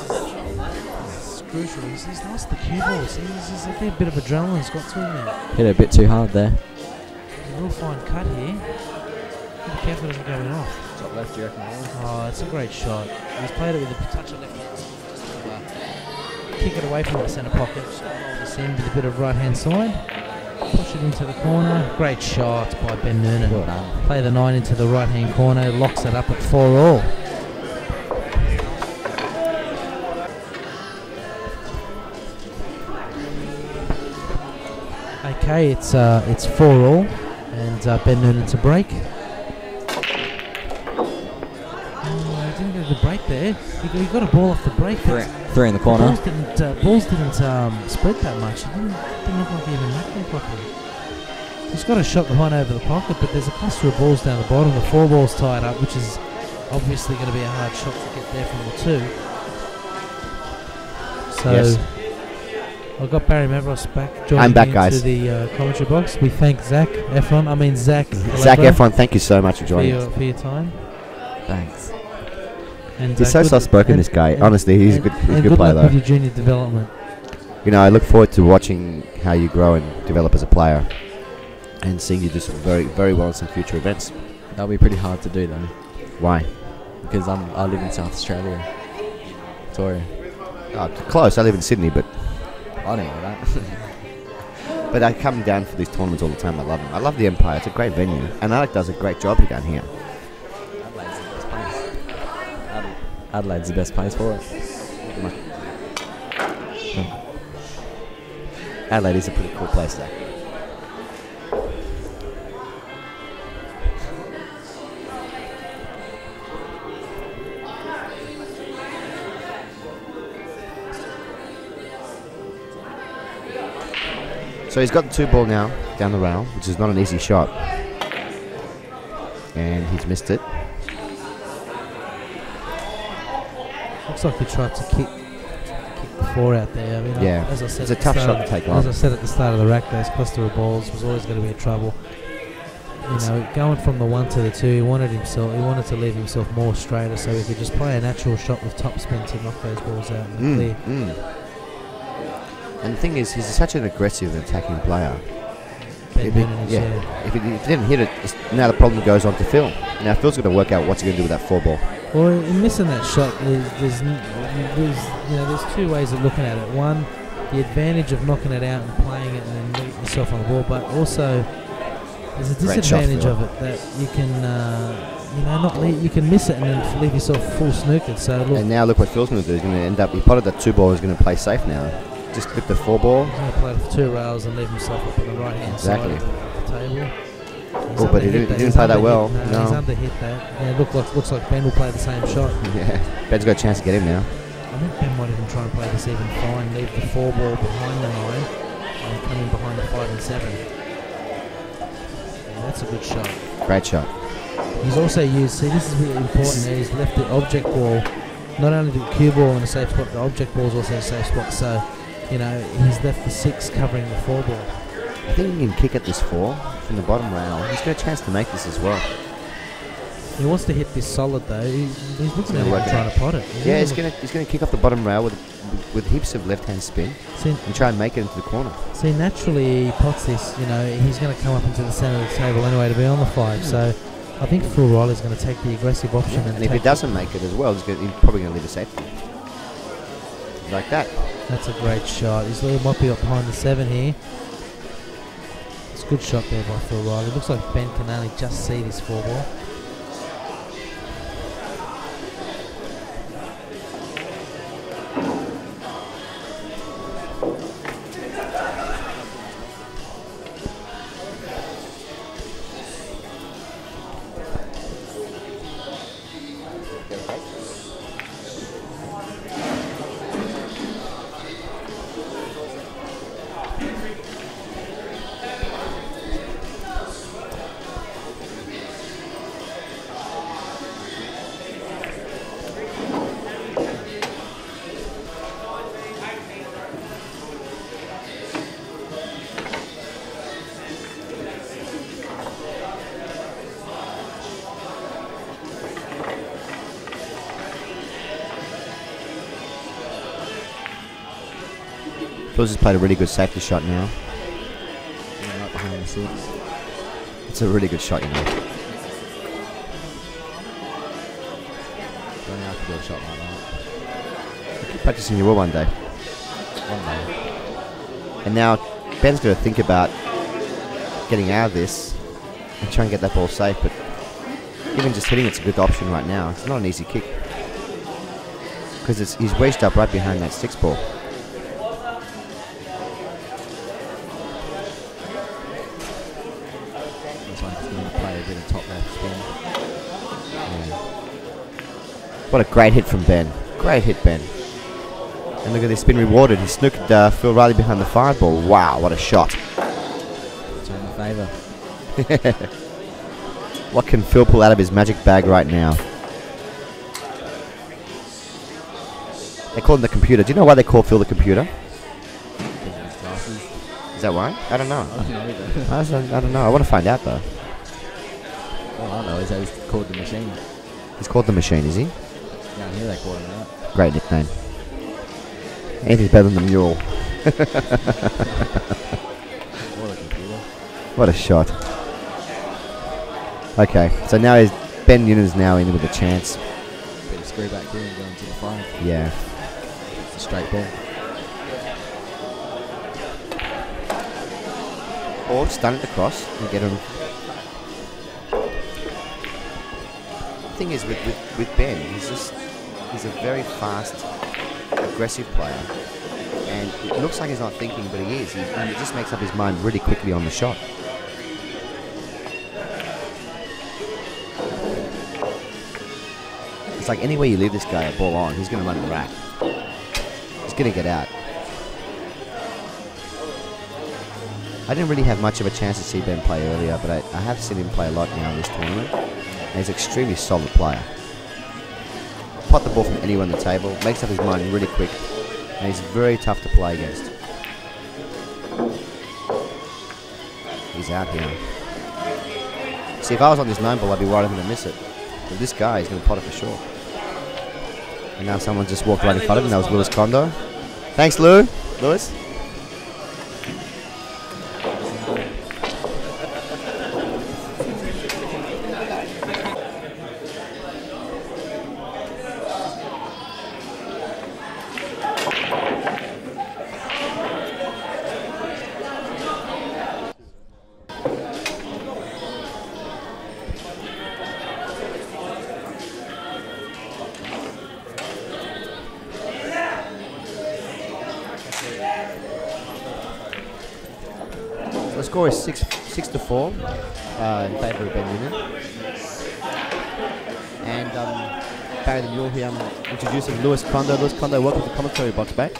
is crucial. He's lost the cue balls. He's a bit of adrenaline's got to him now. Hit it a bit too hard there. A real fine cut here. Be careful it doesn't go in off. Top left, do you reckon? Oh, it's a great shot. He's played it with a touch of left hand. Just to, kick it away from the centre pocket. Just roll this in with a bit of right hand side. Push it into the corner. Great shot by Ben Nunan. Well done. Play the 9 into the right hand corner. Locks it up at 4-all. Okay, it's 4-all, and Ben Nunan to break. Didn't get the break there. He got a ball off the break. 3 in the corner. Balls didn't spread that much. It didn't look like he even knocked them properly. He's got a shot behind over the pocket, but there's a cluster of balls down the bottom. The 4 ball's tied up, which is obviously going to be a hard shot to get there from the 2. So Yes. I've got Barry Mavros back joining I'm back, me guys. into the commentary box. We thank Zach Efron. Zach. Zach Efron, thank you so much for joining. For your time. Thanks. And He's so good- soft-spoken, and- this guy. and- Honestly, he's a and- good, he's a and good player, luck with though. your junior development. You know, I look forward to watching how you grow and develop as a player, and seeing you do some very, very well in some future events. That'll be pretty hard to do though, Why? because I live in South Australia, Victoria. Oh, close. I live in Sydney, but I don't know that. but I come down for these tournaments all the time. I love them. I love the Empire. It's a great venue, and Alec does a great job down here. Adelaide's the best place. Adelaide's the best place for it. Adelaide is a pretty cool place, though. So he's got the 2 ball now down the rail, which is not an easy shot, and he's missed it. Looks like he tried to kick the 4 out there. I mean, Yeah, as I said, it's a at the tough start shot of- to take As on. I said at the start of the rack, those cluster of balls was always going to be a trouble. You know, going from the 1 to the 2, he wanted to leave himself more straighter, so he could just play a natural shot with top spin to knock those balls out in the clear. And the thing is, he's such an aggressive and attacking player. Ben If he, Nunan is, yeah, if he didn't hit it, now the problem goes on to Phil. Now Phil's got to work out what's he going to do with that 4 ball. Well, in missing that shot, there's 2 ways of looking at it. One, the advantage of knocking it out and playing it and then leaving yourself on the ball, but also there's a Great shot, disadvantage Phil. of it that you can, you can miss it and then leave yourself full snookered. So look, And now look what Phil's going to do. He's going to end up, he potted that 2 ball, he's going to play safe now. Just clip the 4 ball. he's going to play for 2 rails and leave himself up on the right hand Exactly. side of the table. He's Oh, but he underhit didn't He's play that underhit- well. No, No. he's underhit that. Yeah, looks like Ben will play the same shot. Yeah, Ben's got a chance to get him now. I think Ben might even try and play this even fine, leave the 4 ball behind the 9 and come in behind the 5 and 7. Yeah, that's a good shot. Great shot. He's also used, see this is really important there, he's left the object ball, not only the cue ball in a safe spot, the object ball is also in a safe spot, so, you know, he's left the 6 covering the 4 ball. I think he can kick at this 4 from the bottom rail. He's got a chance to make this as well. He wants to hit this solid though, he's looking at it work and it trying to pot it. Yeah, he's gonna kick off the bottom rail with heaps of left-hand spin See, and try and make it into the corner. naturally he pots this, you know, he's going to come up into the centre of the table anyway to be on the 5, so I think Phil Reilly's going to take the aggressive option. And if he doesn't make it as well, he's probably going to leave a safety. Like that. That's a great shot. He's might be up behind the 7 here. He's Good shot there by Phil Reilly. Looks like Ben can only just see this 4-ball. Phil's just played a really good safety shot now. Right behind the 6. It's a really good shot, you know. Don't have to do a shot like that. Keep practicing, you will one day. One day. And now Ben's got to think about getting out of this and try and get that ball safe, but even just hitting it's a good option right now. It's not an easy kick because he's wedged up right behind that 6 ball. Looks like he's going to play a bit of top left spin. Yeah. What a great hit from Ben. Great hit, Ben. And look at this, been rewarded. He snooked Phil Reilly behind the 5 ball. Wow, what a shot. It's in the favour. What can Phil pull out of his magic bag right now? They call him the computer. Do you know why they call Phil the computer? His glasses. Is that why? I don't know. I don't know either. I don't know. I want to find out though. All I know is that he's called the machine. He's called the machine, is he? Down here they call him that. Great nickname. Anything's better than the mule. Or the computer. What a shot. Okay, so now Ben Nunan's now in with a chance. Bit of screw back here and going to the 5. Yeah. It's a straight ball. Or stun it across and get him. The thing is with Ben, he's a very fast, aggressive player. And it looks like he's not thinking, but he is. He just makes up his mind really quickly on the shot. It's like anywhere you leave this guy a ball on, he's going to run the rack. He's going to get out. I didn't really have much of a chance to see Ben play earlier, but I have seen him play a lot now in this tournament. And he's an extremely solid player. Pot the ball from anywhere on the table, makes up his mind really quick, and he's very tough to play against. He's out here. See, if I was on this 9 ball, I'd be worried I'm going to miss it. But this guy is going to pot it for sure. And now someone just walked right in front of him. That was Lewis Kondo. Thanks, Lou. Lewis. The score is 6-4 in favour of Ben Nunan. And Barry the Mule here, I'm introducing Lewis Kondo. Lewis Kondo, welcome to the commentary box, mate.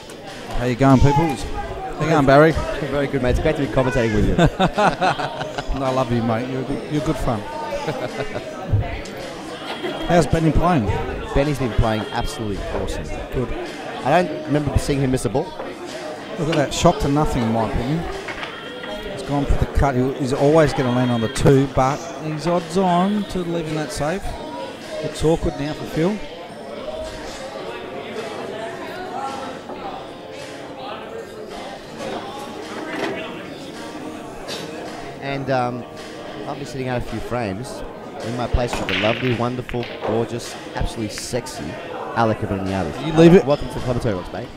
How you going, peoples? How you going, Barry? Very good, mate. It's great to be commentating with you. I love you, mate. You're good fun. How's Benny playing? Benny's been playing absolutely awesome. Good. I don't remember seeing him miss a ball. Look at that. Shot to nothing, in my opinion. He's gone for the cut. He's always going to land on the 2, but he's odds on to leaving that safe. Looks awkward now for Phil. And I'll be sitting out a few frames in my place with the lovely, wonderful, gorgeous, absolutely sexy Alec Abiniadis. You leave it. Welcome to the commentary box, mate.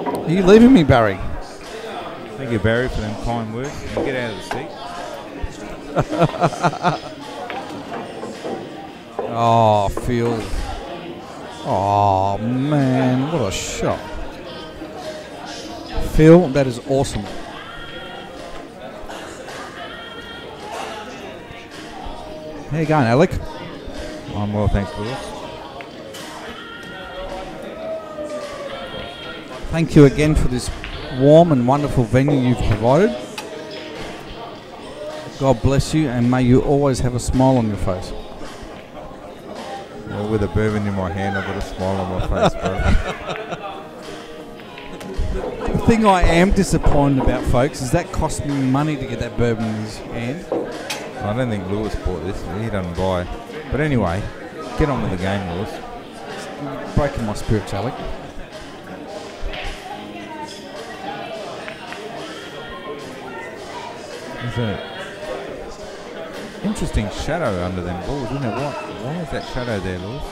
Are you leaving me, Barry? Thank you, Barry, for them kind words. And get out of the seat. Oh, Phil. Oh, man, what a shot. Phil, that is awesome. How you going, Alec? I'm well, thanks, Lewis. Thank you again for this warm and wonderful venue you've provided. God bless you, and may you always have a smile on your face. Well, with a bourbon in my hand, I've got a smile on my face, bro. The thing I am disappointed about, folks, is that cost me money to get that bourbon in his hand. I don't think Lewis bought this. He doesn't buy. But anyway, get on with the game, Lewis. It's breaking my spirits, Alec. There's an interesting shadow under them balls, isn't it? Why is that shadow there, Lewis?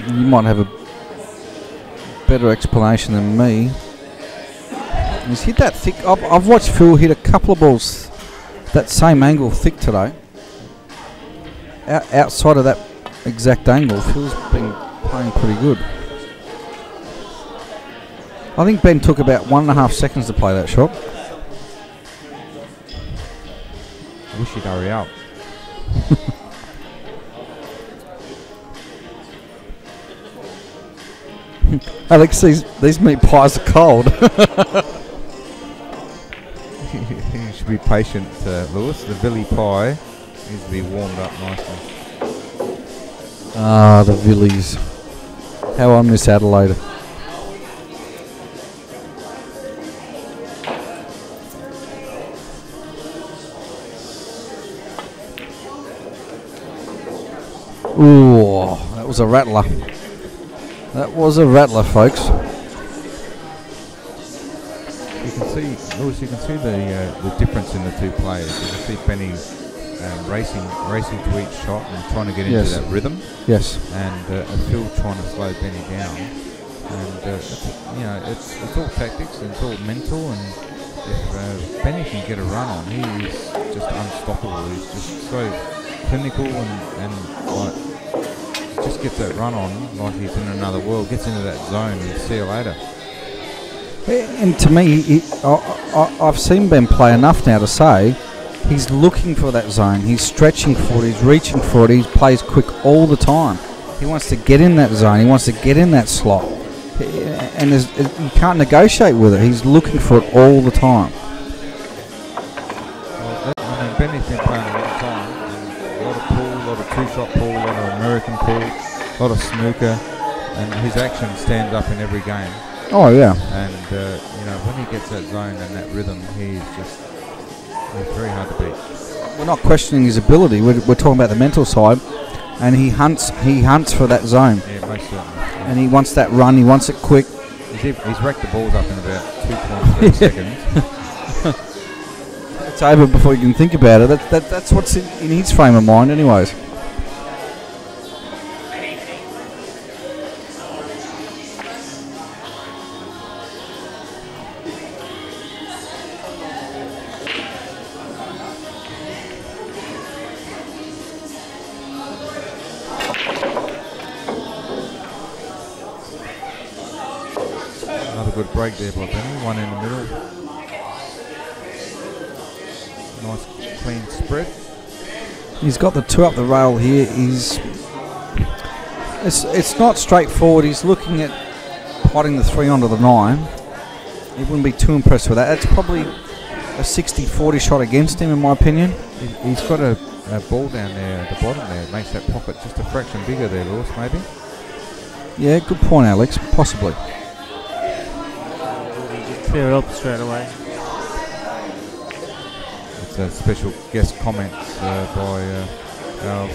You might have a better explanation than me. He's hit that thick. I've watched Phil hit a couple of balls that same angle thick today. Outside of that exact angle, Phil's been playing pretty good. I think Ben took about 1.5 seconds to play that shot. I wish he'd hurry up. Alex, these meat pies are cold. You should be patient, Lewis. The Billy pie needs to be warmed up nicely. Ah, the Villies. How I miss Adelaide. Ooh, that was a rattler. That was a rattler, folks. You can see, Lewis. You can see the difference in the two players. You can see Benny racing to each shot and trying to get into that rhythm. Yes. And Phil trying to slow Benny down. And it's all tactics and it's all mental. And if Benny can get a run on, he is just unstoppable. He's just so clinical and like just gets that run on like he's in another world. Gets into that zone and see you later. And to me, I've seen Ben play enough now to say he's looking for that zone. He's stretching for it. He's reaching for it. He plays quick all the time. He wants to get in that zone. He wants to get in that slot. And you can't negotiate with it. He's looking for it all the time. Well, Benny's been playing a lot of time. And a lot of pool, a lot of two-shot pool, a lot of American pool, a lot of snooker. And his action stands up in every game. Oh, yeah. And, when he gets that zone and that rhythm, he's very hard to beat. We're not questioning his ability. We're talking about the mental side. And he hunts for that zone. Yeah, most certainly. Yeah. And he wants that run. He wants it quick. He's racked the balls up in about 2.3 seconds. It's over before you can think about it. That's what's in his frame of mind anyways. Good break there by Benny, one in the middle. Nice clean spread. He's got the two up the rail here. It's not straightforward. He's looking at potting the 3 onto the 9. He wouldn't be too impressed with that. That's probably a 60-40 shot against him in my opinion. He's got a ball down there at the bottom there. It makes that pocket just a fraction bigger there, Lewis, maybe. Yeah, good point, Alex. Possibly. Clear up straight away. It's a special guest comment by our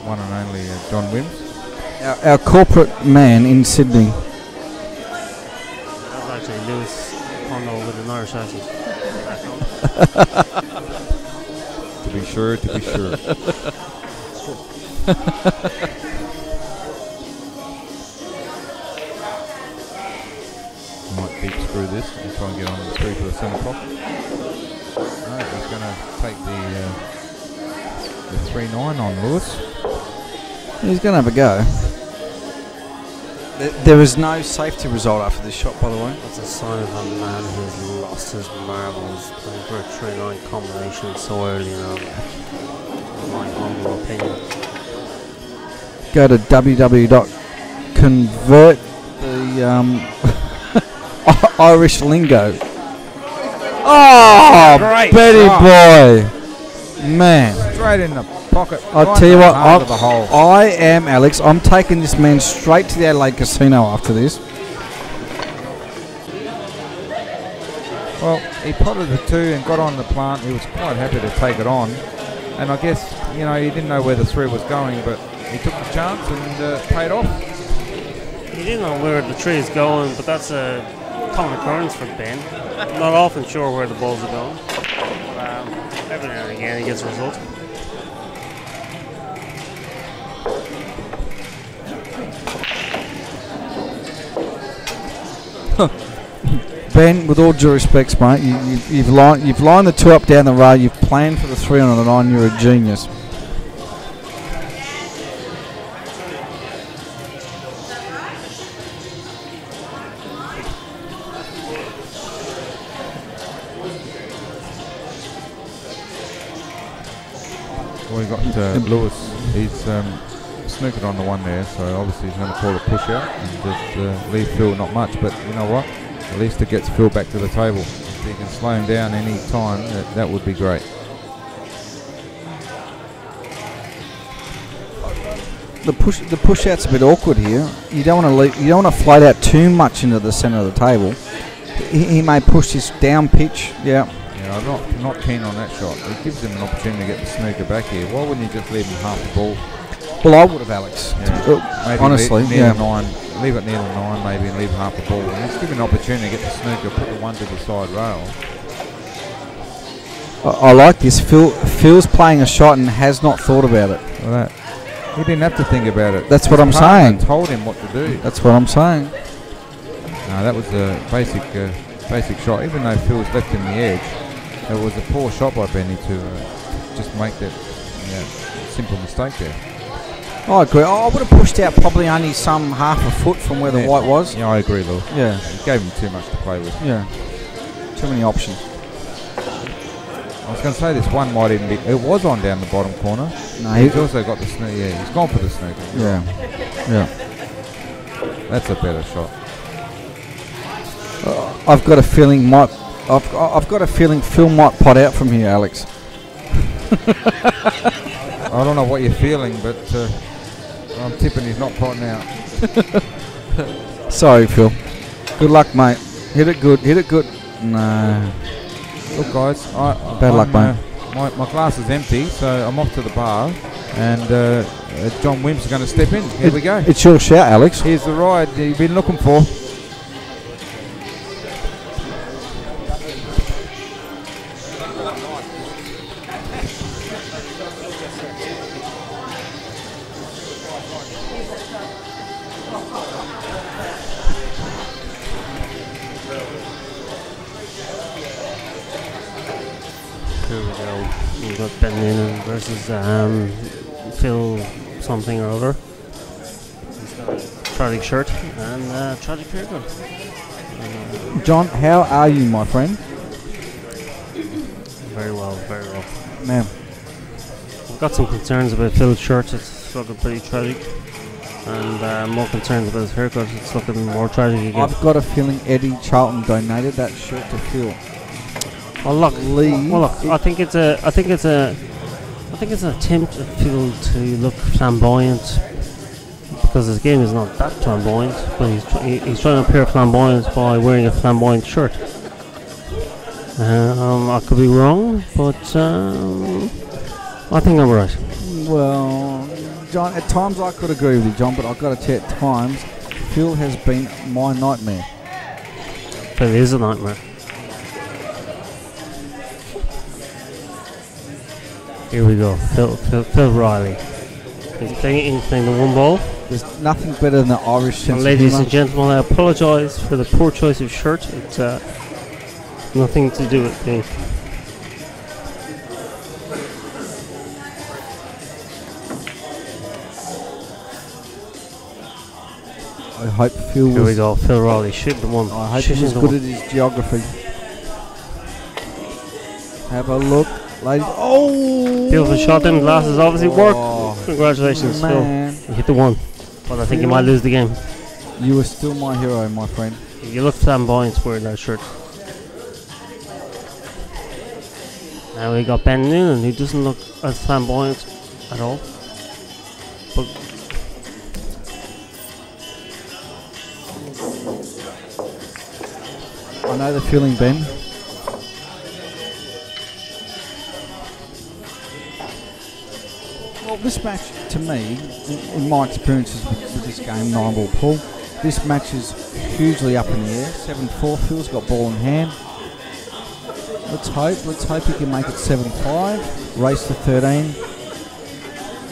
one and only John Wims. Our corporate man in Sydney. That was actually Lewis Hondo with an Irish accent. To be sure. Might be through this and try and get on the 3 for the centre pop. No, he's going to take the 3-9 on Lewis. He's going to have a go. There is no safety result after this shot, by the way. That's a sign of a man who's lost his marbles playing for a 3-9 combination so early on. In my humble opinion. Go to www.convert the Irish lingo. Oh, Great Betty shot. boy, man! Straight in the pocket. I'll tell you what, Heart of the hole. I am Alex. I'm taking this man straight to the Adelaide Casino after this. Well, he potted the 2 and got on the plant. He was quite happy to take it on. And I guess, you know, he didn't know where the 3 was going, but he took the chance and paid off. He didn't know where the tree is going, but that's a common occurrence for Ben. Not often sure where the balls are going. But, every now and again he gets a result. Ben, with all due respects, mate, you've lined the 2 up down the row. You've planned for the 3 on the 9. You're a genius. Well, we got Lewis. He's snookered on the 1 there, so obviously he's going to call a push out and just leave Phil not much. But you know what? At least it gets Phil back to the table. If he can slow him down any time, that would be great. The push out's a bit awkward here. You don't want to float out too much into the centre of the table. He may push this down pitch. Yeah. Yeah, I'm not keen on that shot. It gives him an opportunity to get the snooker back here. Why wouldn't you just leave him half the ball? Well, I would have, Alex. Yeah. Maybe Honestly, near the 9. Leave it near the 9 maybe and leave half the ball. And just give him an opportunity to get the snooker, put the 1 to the side rail. I like this. Phil's playing a shot and has not thought about it. Well, he didn't have to think about it. That's what I'm saying. Told him what to do. That's what I'm saying. No, that was a basic shot. Even though Phil's left him the edge, it was a poor shot by Benny to just make that simple mistake there. I agree. I would have pushed out probably only some half a foot from where the white was. Yeah, I agree, Lou. Yeah. It gave him too much to play with. Yeah. Too many options. I was going to say this 1 might even be... It was on down the bottom corner. No, he's also got the snooker. Yeah, he's gone for the snooker. Yeah. Yeah. That's a better shot. I've got a feeling Phil might pot out from here, Alex. I don't know what you're feeling, but I'm tipping he's not potting out. Sorry, Phil. Good luck, mate. Hit it good. No. Look, guys, Bad luck, mate. My glass is empty, so I'm off to the bar, and John Wimp's going to step in. Here we go. It's your shout, Alex. Here's the ride you've been looking for. Here we go. We've got Ben Nunan versus Phil something or other. He's got a tragic shirt and tragic haircut. John, how are you, my friend? Very well, very well. Man. I've got some concerns about Phil's shirt. It's looking pretty tragic. And more concerns about his haircut. It's looking more tragic again. I've got a feeling Eddie Charlton donated that shirt to Phil. Oh look, I think it's an attempt of Phil to look flamboyant because his game is not that flamboyant, but he's trying to appear flamboyant by wearing a flamboyant shirt. I could be wrong, but I think I'm right. Well, John, at times I could agree with you, John, but I've got to tell you, at times Phil has been my nightmare. Phil is a nightmare. Here we go, Phil Reilly. He's playing the 1 ball. There's nothing better than the Irish sense of Ladies humour. and gentlemen, I apologise for the poor choice of shirt. It's nothing to do with me. I hope Phil Here we was, go, Phil Reilly shooting the one. I hope he Shooting was the good one. at his geography. Have a look, ladies. Oh! Beautiful shot, them glasses obviously Oh, work. Congratulations, man. Phil. You hit the one. But I think you might lose the game. You are still my hero, my friend. You look flamboyant wearing that shirt. Now we got Ben Nunan, who doesn't look as flamboyant at all. But I know the feeling, Ben. Well, this match, to me, in my experiences with this game, 9-ball pool, this match is hugely up in the air. 7-4, Phil's got ball in hand. Let's hope he can make it 7-5. Race to 13.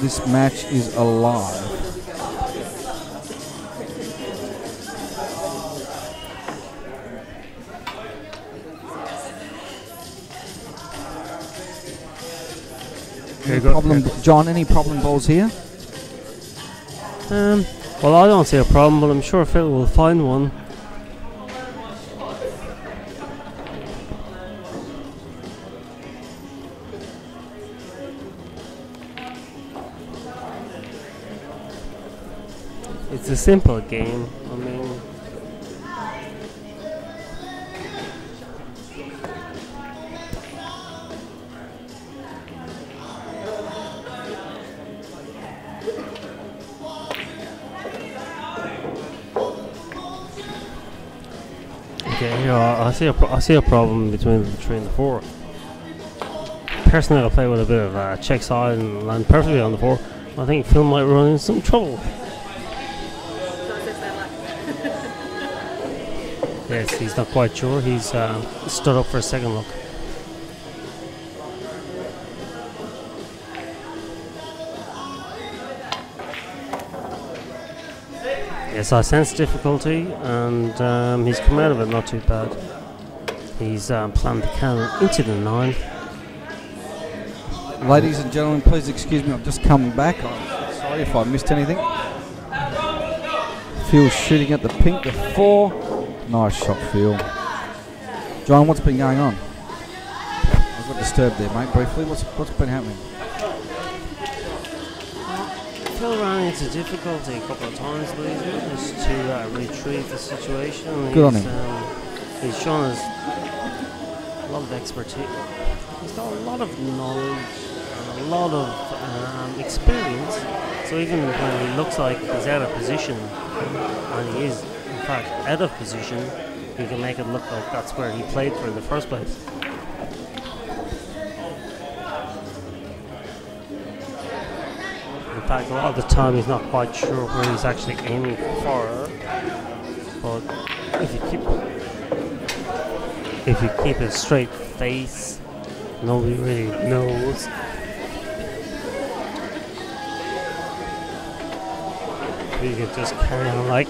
This match is alive. Any problem, John? Any problem balls here? well, I don't see a problem, but I'm sure Phil will find one. It's a simple game. I mean, okay, here I see a problem between the 3 and the 4. Personally, I'll play with a bit of check side and land perfectly on the 4. I think Phil might run into some trouble. Yes, he's not quite sure. He's stood up for a second look. Yes, I sense difficulty, and he's come out of it not too bad. He's planned the cannon into the 9. Ladies and gentlemen, please excuse me, I'm just coming back. I'm sorry if I missed anything. Phil's shooting at the pink, the 4. Nice shot, Phil. John, what's been going on? I got disturbed there, mate, briefly. What's been happening? Phil ran into difficulty a couple of times, but he's managed to retrieve the situation. Good on him. He's shown us a lot of expertise. He's got a lot of knowledge and a lot of experience. So even when he looks like he's out of position, and he is in fact out of position, he can make it look like that's where he played for in the first place. In fact, a lot of the time he's not quite sure where he's actually aiming for. But if you keep a straight face, nobody really knows. You can just carry on like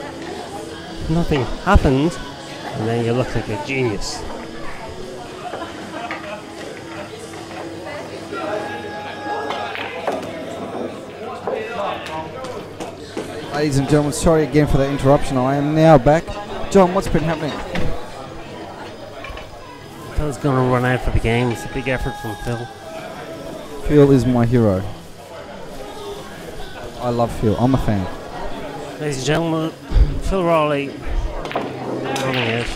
nothing happened, and then you look like a genius. Ladies and gentlemen, sorry again for that interruption. I am now back. John, what's been happening? Phil's going to run out for the game. It's a big effort from Phil. Phil is my hero. I love Phil. I'm a fan. Ladies and gentlemen, Phil Reilly running out.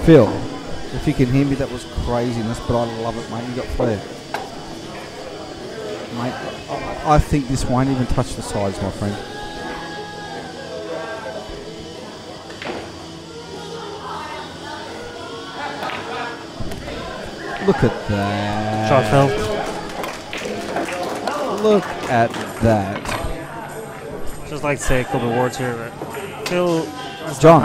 Phil, if you can hear me, that was craziness, but I love it, mate. You got flair. Mate, I think this won't even touch the sides, my friend. Look at that. Shot, Phil. Look at that. Just like to say a couple of words here. Phil. John,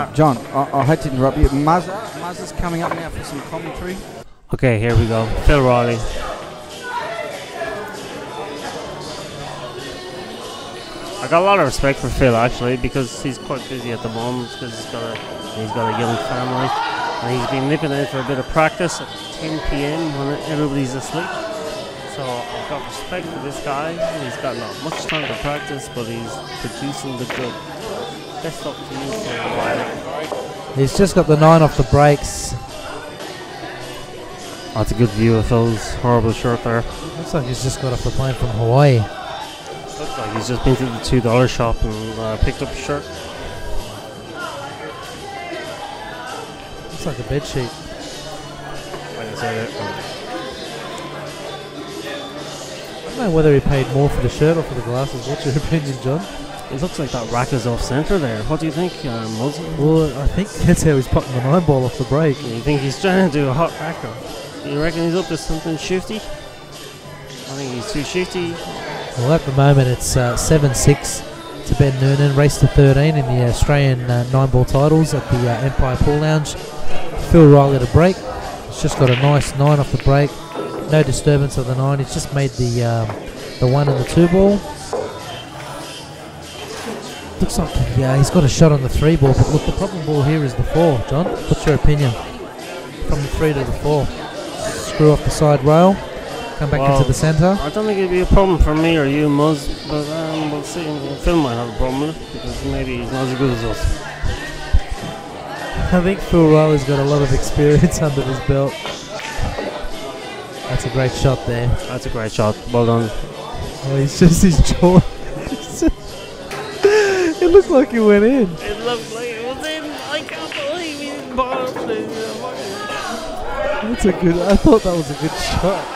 I hate to interrupt you. Mazza's coming up now for some commentary. Okay, here we go. Phil Reilly. I got a lot of respect for Phil actually, because he's quite busy at the moment because he's got a young family, and he's been nipping out for a bit of practice at 10 p.m. when everybody's asleep. So I've got respect for this guy. He's got not much time to practice, but he's producing the good. Best luck to you for a while. He's just got the 9 off the brakes. That's a good view of Phil's horrible shirt there. Looks like he's just got off the plane from Hawaii. Looks like he's just been to the $2 shop and picked up a shirt. Looks like a bed sheet. Like I said, I don't know whether he paid more for the shirt or for the glasses. What's your opinion, John? it looks like that rack is off centre there. What do you think, Muzz? Well, I think that's how he's popping the 9 ball off the break. You think he's trying to do a hot racker? You reckon he's up to something shifty? I think he's too shifty. Well, at the moment it's 7-6 to Ben Nunan, race to 13 in the Australian 9-ball titles at the Empire Pool Lounge. Phil Reilly to break. He's just got a nice 9 off the break. No disturbance of the 9. He's just made the 1 and the 2 ball. Looks like he's got a shot on the 3 ball, but look, the problem ball here is the 4. John, what's your opinion? From the 3 to the 4. Screw off the side rail. Come back into the centre. I don't think it'd be a problem for me or you, Muzz, but we'll see. Phil might have a problem with it because maybe he's not as good as us. I think Phil Reilly's got a lot of experience under his belt. That's a great shot there. That's a great shot. Well done. Oh, he's just his jaw. It looked like he went in. It looked like it was in. I can't believe he didn't bother. That's a good. I thought that was a good shot.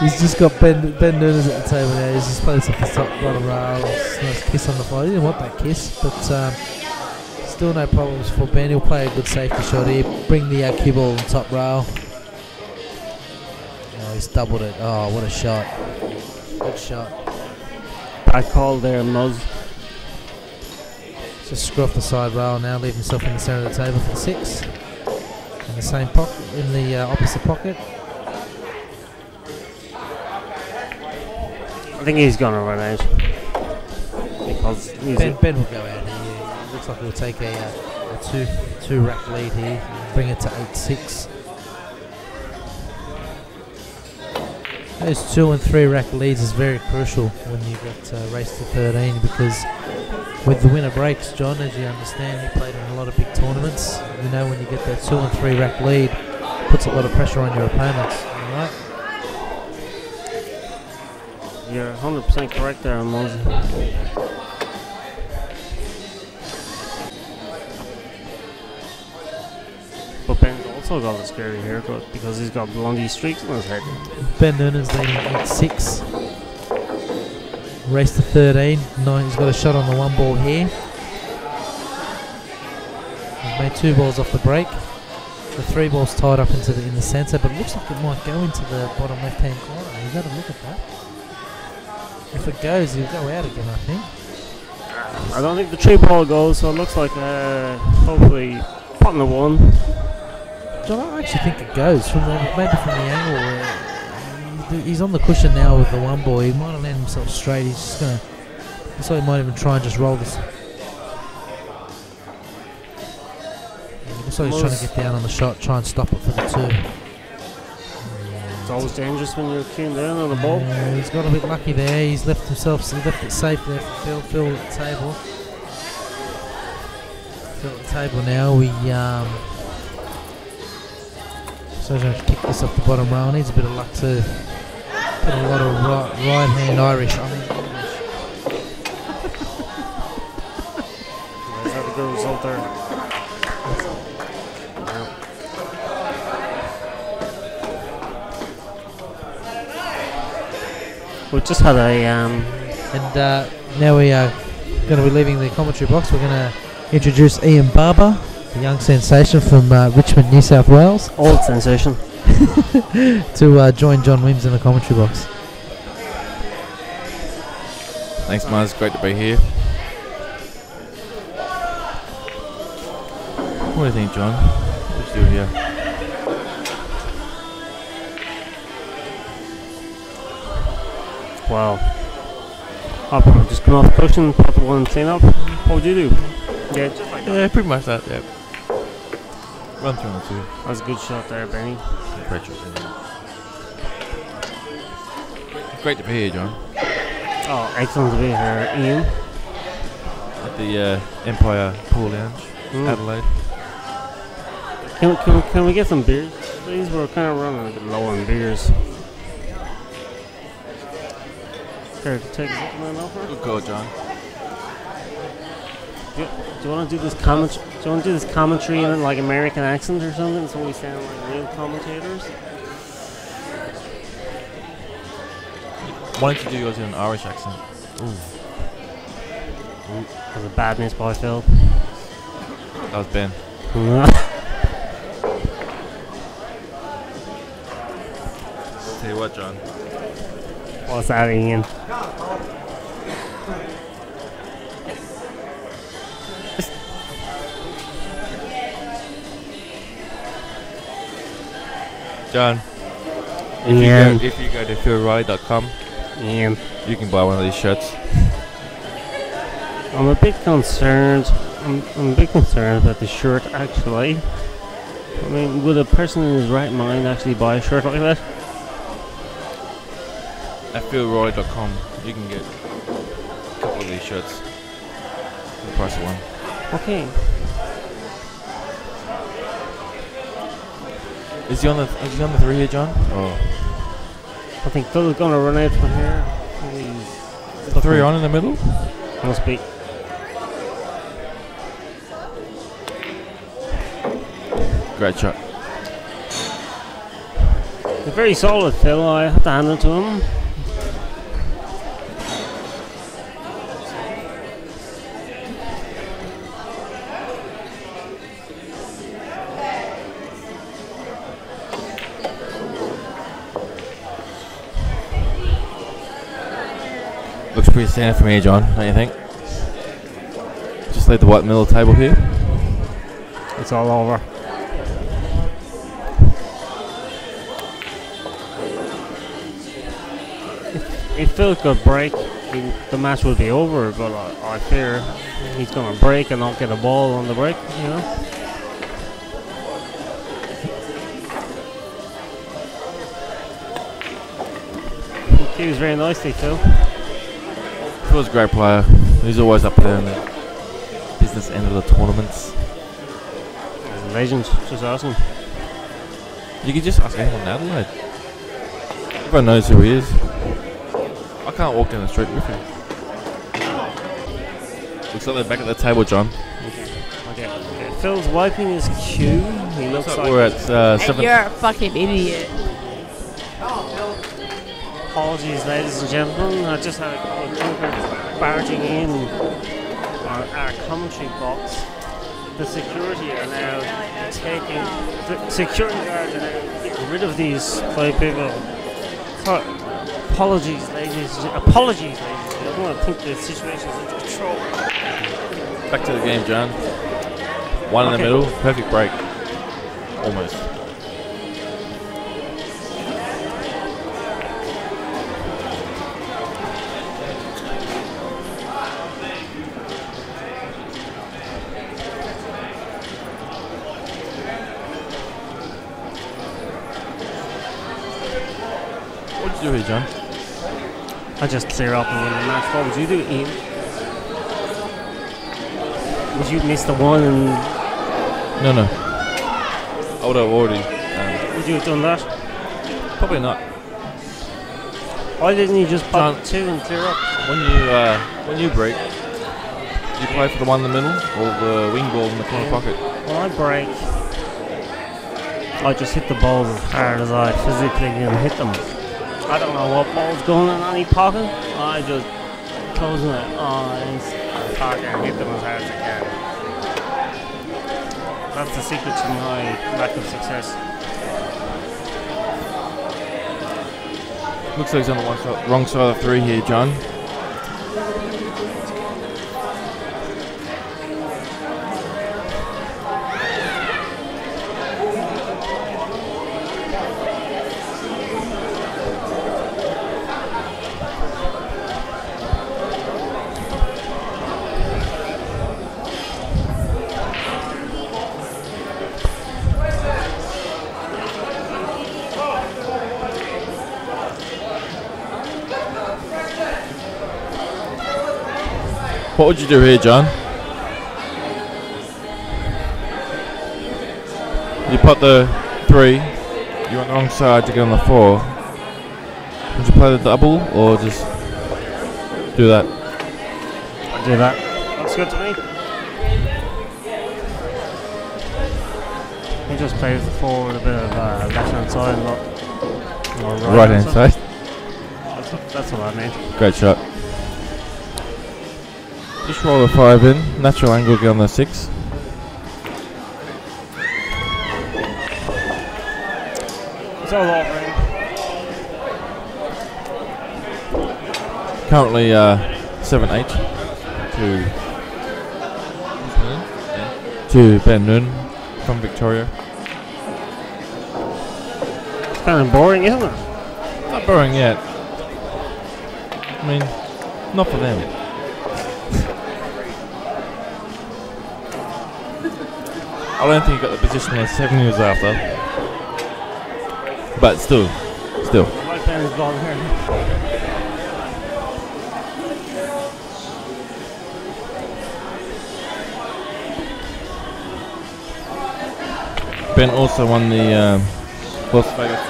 He's just got Ben Nunes at the table now. He's just placed off the top bottom rail. Nice kiss on the floor. He didn't want that kiss, but still no problems for Ben. He'll play a good safety shot here. Bring the cue ball on top rail. Oh, he's doubled it. Oh, what a shot. Good shot. Bad call there, Muzz. Just screw off the side rail now. Leave himself in the centre of the table for the 6. In the same pocket, in the opposite pocket. I think he's going to run out. Because Ben will go out here. Looks like he'll take a 2 rack lead here. Bring it to 8-6. Those 2 and 3 rack leads is very crucial when you get race to 13, because with the winner breaks, John, as you understand, you played in a lot of big tournaments. You know, when you get that 2 and 3 rack lead, puts a lot of pressure on your opponents. Alright? You're 100% correct there, Muzz. But Ben's also got a scary haircut because he's got blondie streaks on his head. Ben Noonan's leading at 6. Race to 13. 9. He's got a shot on the 1 ball here. He's made 2 balls off the break. The 3 ball's tied up into in the centre, but it looks like it might go into the bottom left-hand corner. You've got to look at that. If it goes, he'll go out again, I think. I don't think the 3 ball goes, so it looks like hopefully potting the 1. John, I actually think it goes from maybe from the angle. He's on the cushion now with the 1 ball. He might have landed himself straight. He's just gonna. So he might even try and just roll this. Looks like he's trying to get down on the shot, try and stop it for the 2. It's always dangerous when you're keying down on the ball. He's got a bit lucky there. He's left it safe there for Phil. Phil at the table. Phil at the table now. So he's going to kick this off the bottom rail. Needs a bit of luck too. Put a lot of right hand Irish. I mean English. He's had a good result there. We just had a and now we are going to be leaving the commentary box. We're going to introduce Ian Barber, the young sensation from Richmond, New South Wales. Old sensation. to join John Wims in the commentary box. Thanks, Muzz. Great to be here. What do you think, John? What's you here? Wow. I'll probably just come off the cushion, put the one clean up. What would you do? Yeah, just like that. Yeah, pretty much that, yeah. Run through on the 2. That was a good shot there, Benny. Great shot, great to be here, John. Oh, excellent to be here, Ian. At the Empire Pool Lounge, Adelaide. Can we get some beers? Please, we're kind of running a bit low on beers. Care to take something over? Good call, John. Do you want to do this commentary? Do you want to do this commentary in like American accent or something, so we sound like real commentators? Why don't you do yours in an Irish accent? Ooh. That was a bad miss by Phil. That was Ben. Tell you what, John. What's that, Ian? John, Ian. if you go to philreilly.com, Ian. you can buy one of these shirts. I'm a bit concerned. I'm a bit concerned about the shirt, actually. I mean, would a person in his right mind actually buy a shirt like that? At philreilly.com, you can get a couple of these shirts for the price of one. Okay. Is he on the 3 here, John? Oh. I think Phil is going to run out from here. Is the 3 on in the middle? Must be. Great shot. He's very solid, Phil. I have to hand it to him. Looks pretty standard for me, John, don't you think? Just leave the white middle table here. It's all over. If Phil could break, the match would be over, but I fear he's going to break and not get a ball on the break, you know? He cues very nicely, Phil. Phil's a great player. He's always up there in the business end of the tournaments. He's a legend, just ask him. You could just ask anyone in Adelaide. Everyone knows who he is. I can't walk down the street with him. Looks like they're back at the table, John. Okay. Phil's wiping his cue. He looks like we're at 7. You're a fucking idiot. Apologies, ladies and gentlemen. I just had a couple of drinkers barging in our commentary box. The security are now taking. The security guards are now getting rid of these 5 people. Apologies, ladies. Apologies, ladies. I don't think the situation's under control. Back to the game, John. 1 in the middle. Perfect break. Almost. What did you do here, John? I just clear up and win the match. What would you do, Ian? Would you miss the one and... No. I would have already... would you have done that? Probably not. Why didn't you just pop 2 and clear up? When you break, you play for the one in the middle or the wing ball in the corner pocket? When I break, I just hit the balls as hard as I physically can hit them. I don't know what ball's going in any pocket. I just close my eyes and hit them as hard as I can. That's the secret to my lack of success. Looks like he's on the wrong side of the 3 here, John. What would you do here, John? You put the 3. You want the wrong side to get on the 4. Would you play the double or just do that? I'll do that. That's good to me. He just plays the 4 with a bit of left hand side and not Right hand side. That's what I mean. Great shot. Just roll the 5 in. Natural angle, get on the 6. It's all over. Currently 7-8 to Ben Nunan from Victoria. It's kind of boring, isn't it? Not boring yet. I mean, not for them. I don't think he got the position like 7 years after. But still. My fan is ball here. Ben also won the Las Vegas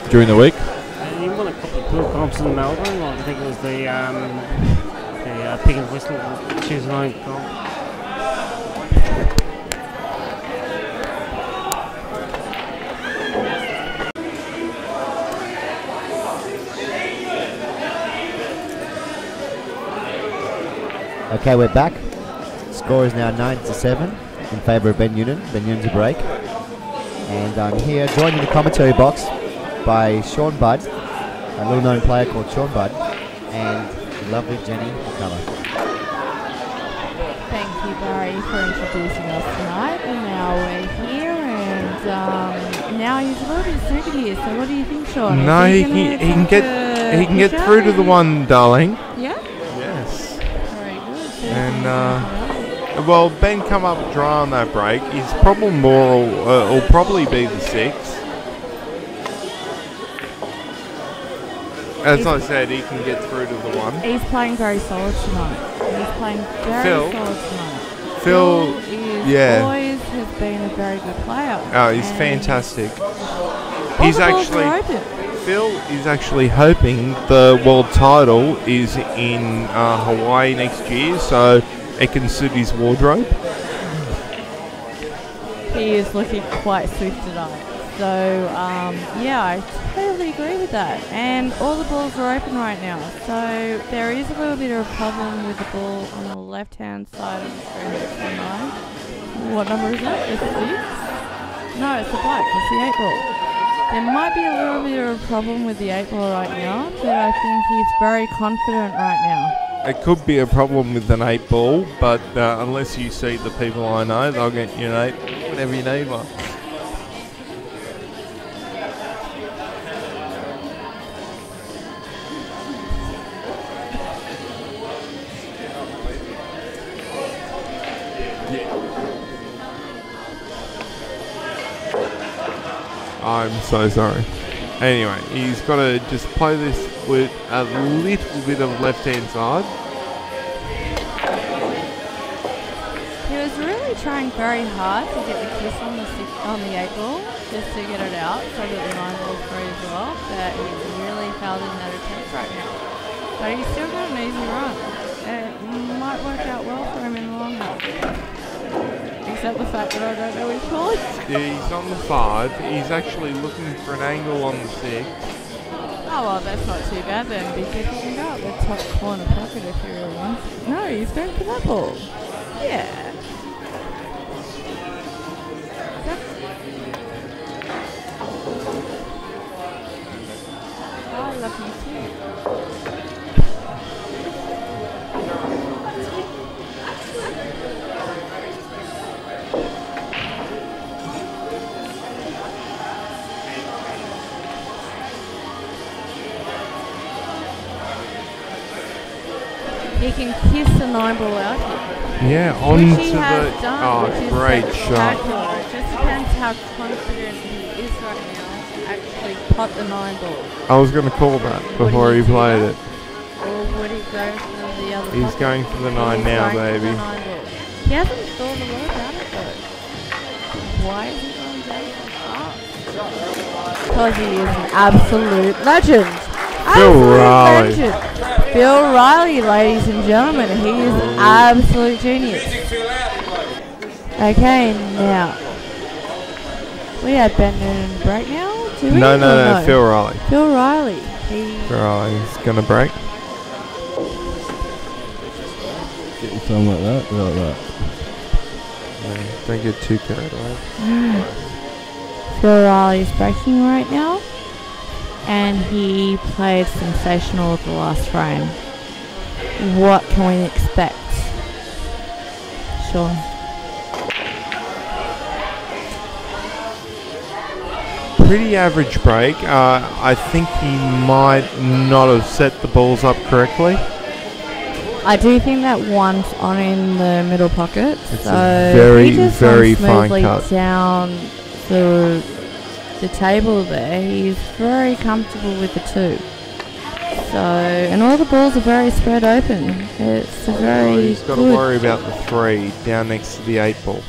during the week. And he won a couple of pool comps in Melbourne. Well, I think it was the Pig and Whistle Tuesday night comp. Okay, we're back. Score is now 9-7 in favour of Ben Nunan. Ben Nunan's a break. And I'm here joined in the commentary box by Sean Budd, a little known player called Sean Budd, and the lovely Jenny McCullough. Thank you, Barry, for introducing us tonight. And now we're here, and now he's a little bit suited here. So what do you think, Sean? No, he can get through to the one, darling. Yeah? Yes. Very good. So And well, Ben come up dry on that break. His problem more will probably be the 6. As I said, he can get through to the 1. he's playing very solid tonight. He's playing very solid tonight. Phil always has been a very good player. Oh, he's fantastic. Phil is actually hoping the world title is in Hawaii next year, so it can suit his wardrobe. He is looking quite swift tonight. So, yeah, I totally agree with that. And all the balls are open right now. So there is a little bit of a problem with the ball on the left-hand side of the screen. What number is that? It's 6? No, it's the black. It's the 8 ball. There might be a little bit of a problem with the 8 ball right now, but I think he's very confident right now. It could be a problem with an 8 ball, but unless you see the people I know, they'll get you an 8 whenever you need one. I'm so sorry. Anyway, he's got to just play this with a little bit of left-hand side. He was really trying very hard to get the kiss on the 8 ball, just to get it out so that the 9 ball's free as well. But he really failed in that attempt right now. But he's still got an easy run. It might work out well for him in the long run. Except the fact that I don't know his calling. Yeah, he's on the 5. He's actually looking for an angle on the 6. Oh, well, that's not too bad then, because he can go up the top corner pocket if he really wants. No, he's going for that ball. Yeah. I love you too. He can kiss the 9 ball out here. Yeah, onto which he has done, which is great shot. spectacular. It just depends how confident he is right now to actually pot the 9 ball. I was going to call that before he played it. Or would he go for the other He's pocket. going for the 9 He's now, going for the baby. 9 ball. He hasn't thought a lot about it though. Why is he going down so fast? Because he is an absolute legend. Absolute Reilly. legend. Bill Reilly, ladies and gentlemen. He is an absolute genius. Okay, now. We had Ben Nunan break now? Do we? No, Phil Reilly. Phil Reilly. Phil Reilly's going to break. Get you something like that, like that. Yeah, don't get too carried away. Phil Reilly's breaking right now. And he played sensational at the last frame. What can we expect? Sean. Pretty average break. I think he might not have set the balls up correctly. I do think that one's on in the middle pocket. It's so a very, he just very gone fine smoothly cut. down the table there. He's very comfortable with the 2. So, and all the balls are very spread open. It's a very He's got to good. worry about the 3 down next to the 8 ball.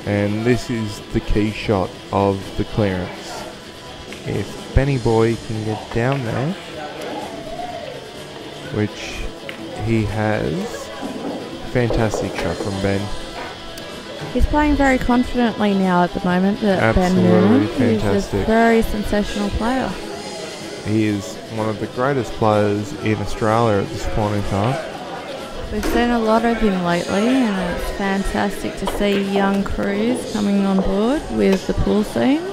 And this is the key shot of the clearance. If Benny Boy can get down there, which he has, fantastic shot from Ben. He's playing very confidently now at the moment. That Ben Absolutely Nunan. He's a fantastic. very sensational player. He is one of the greatest players in Australia at this point in time. We've seen a lot of him lately, and it's fantastic to see young crews coming on board with the pool scene.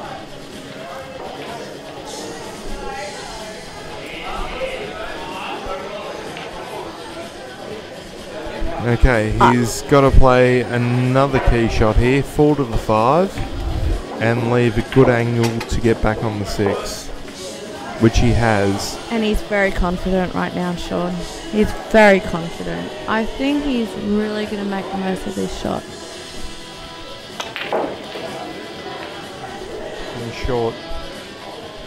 Okay, he's got to play another key shot here, 4 to the 5, and leave a good angle to get back on the 6, which he has. And he's very confident right now, Sean. He's very confident. I think he's really going to make the most of this shot.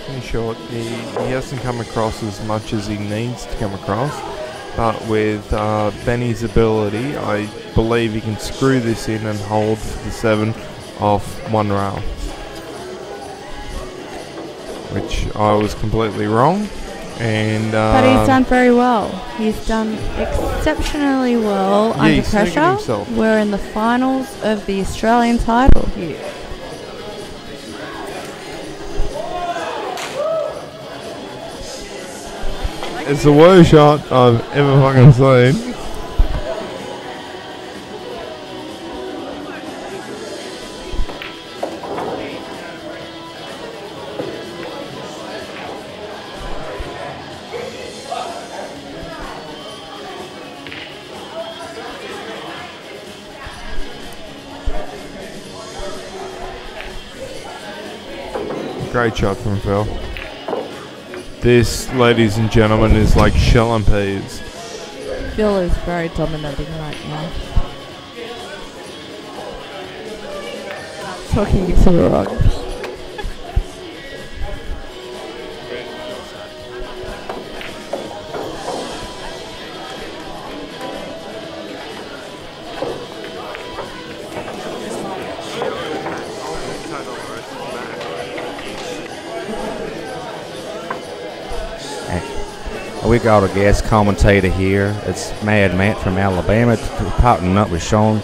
In short, he hasn't come across as much as he needs to come across. But with Benny's ability, I believe he can screw this in and hold for the 7 off 1 rail. Which I was completely wrong. And But he's done very well. He's done exceptionally well under he's snookered pressure. himself. We're in the finals of the Australian title here. It's the worst shot I've ever fucking seen. Great shot from Phil. This, ladies and gentlemen, is like shell and peas. Phil is very dominating right now. Talking to the wrong. We got a guest commentator here. It's Mad Matt from Alabama, partnering up with Sean,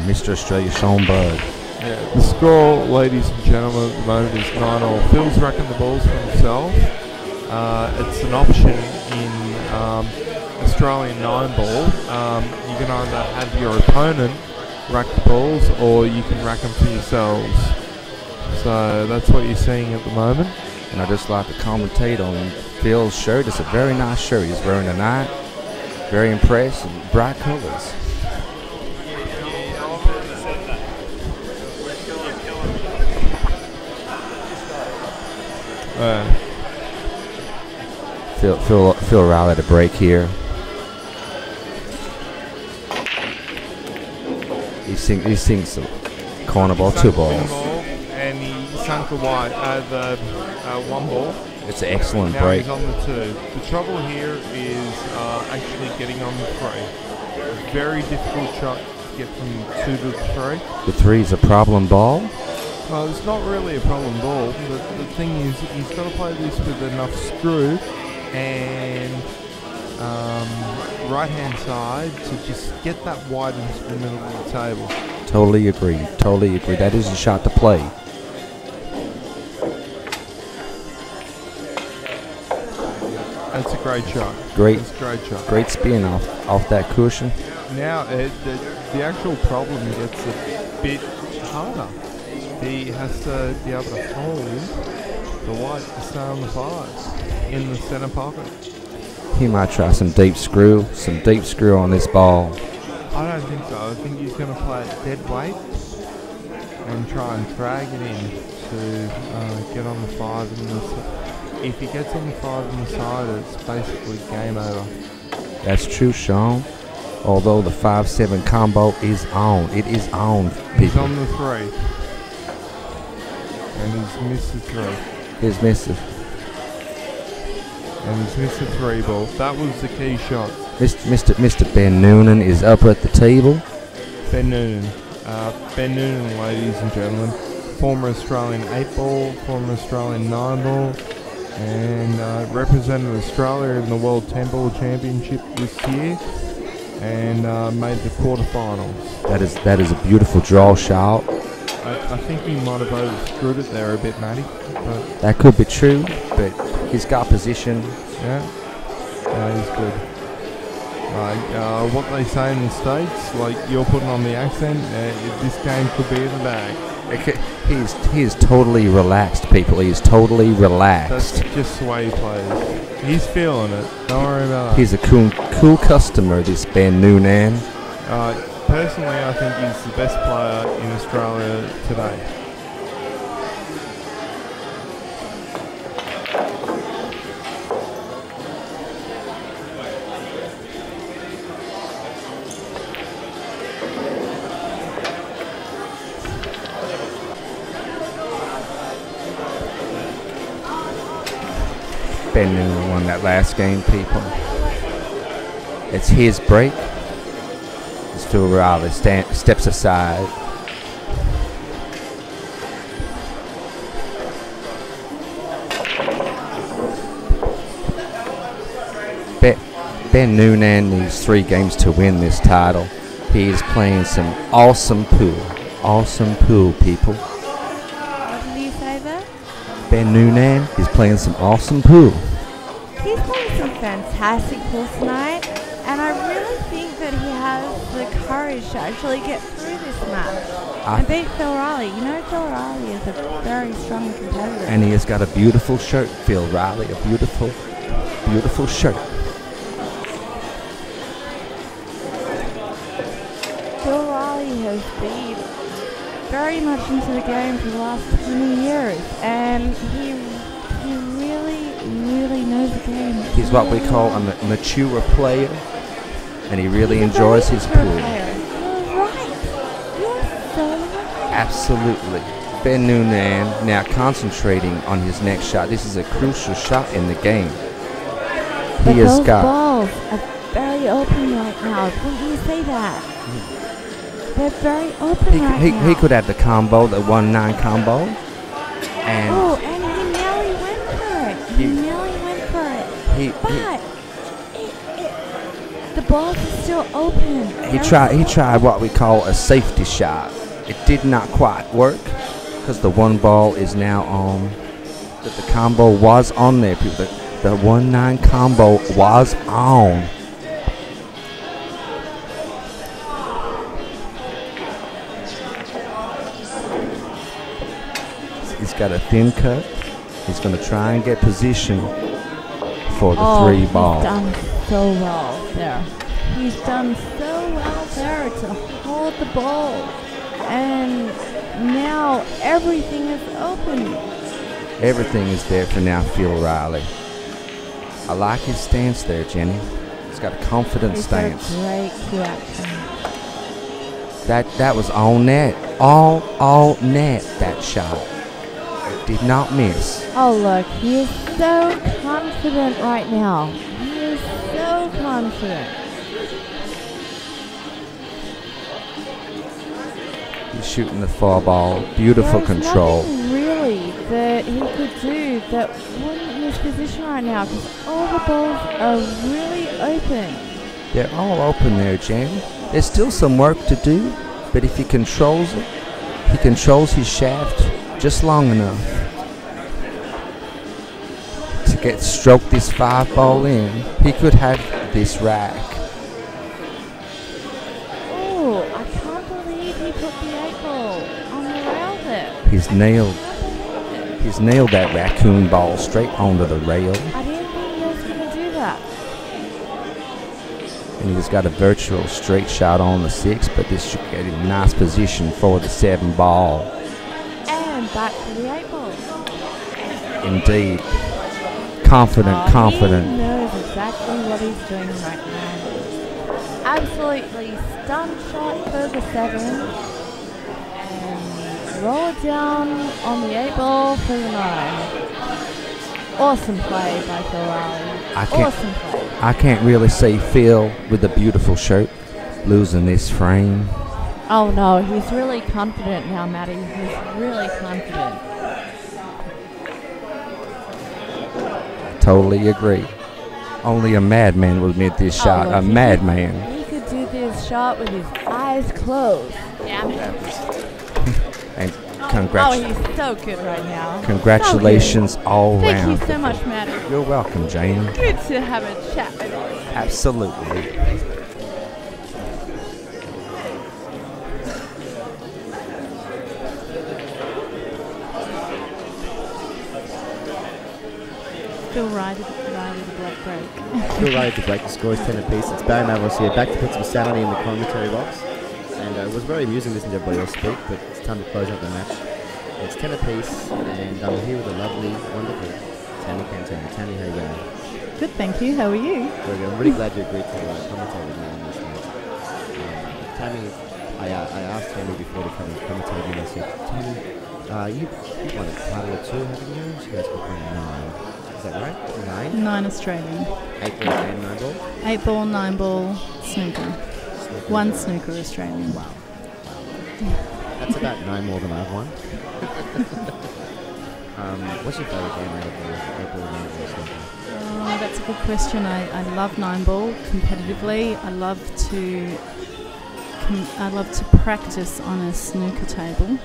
Mr. Australia, Sean Bud. Yeah, the score, ladies and gentlemen, at the moment is 9-all. Phil's racking the balls for himself. It's an option in Australian 9-ball. You can either have your opponent rack the balls, or you can rack them for yourselves. So that's what you're seeing at the moment. And I just like to commentate on Phil's shirt. It's a very nice shirt he's wearing tonight. Very impressed. Bright colors. Phil Reilly at a break here. He sinks the corner ball, 2 balls. And he sunk the 1 ball. It's an excellent now break. he's on the 2. The trouble here is actually getting on the 3. A very difficult shot to get from 2 to the 3. The 3 is a problem ball. Well, it's not really a problem ball. The thing is, he's got to play this with enough screw and right-hand side to just get that wide into the middle of the table. Totally agree. Totally agree. That is a shot to play. That's a great shot. Great. That's a great shot. Great spin off that cushion. Now, the actual problem gets a bit harder. He has to be able to hold the white to stay on the 5 in the centre pocket. He might try some deep screw on this ball. I don't think so. I think he's going to play it dead weight and try and drag it in to get on the 5 in the if he gets on the 5 in the side, it's basically game over. That's true, Sean. Although the 5-7 combo is on. It is on, people. He's on the 3. And he's missed the 3. He's missed it. And he's missed the 3 ball. That was the key shot. Mr. Ben Nunan is up at the table. Ben Nunan. Ben Nunan, ladies and gentlemen. Former Australian 8 ball, former Australian 9 ball, and represented Australia in the World 10 Ball Championship this year, and made the quarterfinals. That is a beautiful draw shot. I think he might have overscrewed it there a bit, Matty. But that could be true, but he's got position. Yeah, he's good. What they say in the States, like you're putting on the accent, this game could be in the bag. He is totally relaxed, people. He is totally relaxed. That's just the way he plays. He's feeling it. Don't worry about that. He's a cool customer, this Ben Nunan. Personally, I think he's the best player in Australia today. Ben Nunan won that last game, people. It's his break. Phil Reilly steps aside. Ben Nunan needs 3 games to win this title. He is playing some awesome pool. Awesome pool, people. What did you say there? Ben Nunan is playing some awesome pool. He's playing some fantastic pool tonight, and I really think that he has the courage to actually get through this match and beat Phil Reilly. You know, Phil Reilly is a very strong competitor. And he has got a beautiful shirt, Phil Reilly, a beautiful, beautiful shirt. Phil Reilly has been very much into the game for the last 20 years, and he really knows the game. He's what we call a mature player, and he really enjoys his pool. You're right. You're so right. Absolutely. Ben Nunan now concentrating on his next shot. This is a crucial shot in the game. He has got. Those balls are very open right now. Wouldn't you say that? They're very open right now. He could have the combo, the 1-9 combo. And oh, and he nearly went for it. He nearly went for it. But the balls are still open. He tried what we call a safety shot. It did not quite work because the 1 ball is now on. That the combo was on there, people. The 1-9 combo was on. He's got a thin cut. He's going to try and get position for the 3 ball. He's done so well there. He's done so well there to hold the ball. And now everything is open. Everything is there for now, Phil Reilly. I like his stance there, Jenny. He's got a confident stance. Great cue action. That was all net. All net, that shot. did not miss. Oh look, he is so confident right now. He is so confident. He's shooting the far ball. Beautiful There's control. nothing really that he could do that wouldn't his position right now, because all the balls are really open. They're all open there, Jen. There's still some work to do, but if he controls it, he controls his shaft just long enough to get stroked this 5 ball in, he could have this rack. Oh, I can't believe he put the 8 ball on the rail there. He's nailed that raccoon ball straight onto the rail. I didn't think he was going to do that. And he's got a virtual straight shot on the 6, but this should get him a nice position for the 7 ball. And back to the 8 ball. Indeed. Confident. He knows exactly what he's doing right now. Absolutely stunned shot for the 7. And roll it down on the 8 ball for the 9. Awesome play by Phil Reilly. Awesome play. I can't really see Phil with the beautiful shirt losing this frame. Oh no, he's really confident now, Matty. He's really confident. Totally agree. Only a madman would admit this shot. Look, A madman. He could do this shot with his eyes closed. Yeah. And Oh, he's so good right now. congratulations all Thank round. you so much, Matty. You're welcome, Jane. Good to have a chat with you. Absolutely. Phil Reilly the black break. Phil Reilly to break the score is 10 apiece. It's Barry Mavros here, back to put some sanity in the commentary box. And it was very amusing listening to everybody else speak, but it's time to close out the match. It's 10 apiece, and I'm here with the lovely, wonderful Tammy Cantana. Tammy, how you going? Good, thank you. How are you? Very good. I'm really glad you agreed to commentate with me on this match. Tammy, I asked Tammy before to come and commentate with me. I said, Tammy, you've won a title or 2, haven't you? She goes, "9. Is that right? 9? 9 Australian. 8 ball and 9 ball? 8 ball, 9 ball, snooker. 1 snooker Australian. Wow. That's about 9 more than I've won. What's your favourite game out of the 8 ball and 9 ball snooker? That's a good question. I love 9 ball competitively. I love to practice on a snooker table.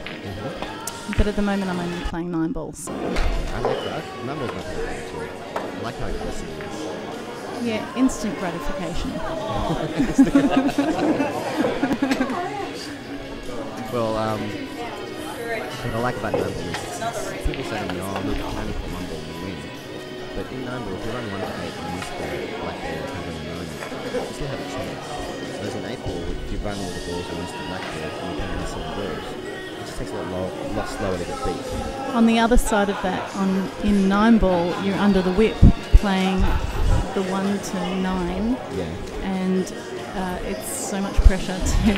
But at the moment I'm only playing 9 balls. So. I like that. 9 ball's not bad actually. I like how aggressive it is. Yeah, instant gratification. Well, what I like about 9 ball is people say to me, oh, look, can only put 1 ball and win. But in 9 ball, if you run 1 to 8 and miss the black ball and come in 9, you still have a chance. Whereas in 8 ball, if you run all the balls and miss the black ball and you come in 7 balls, it just takes a lot slower to get beat. On the other side of that, in 9 ball, you're under the whip playing the 1 to 9. Yeah. And it's so much pressure to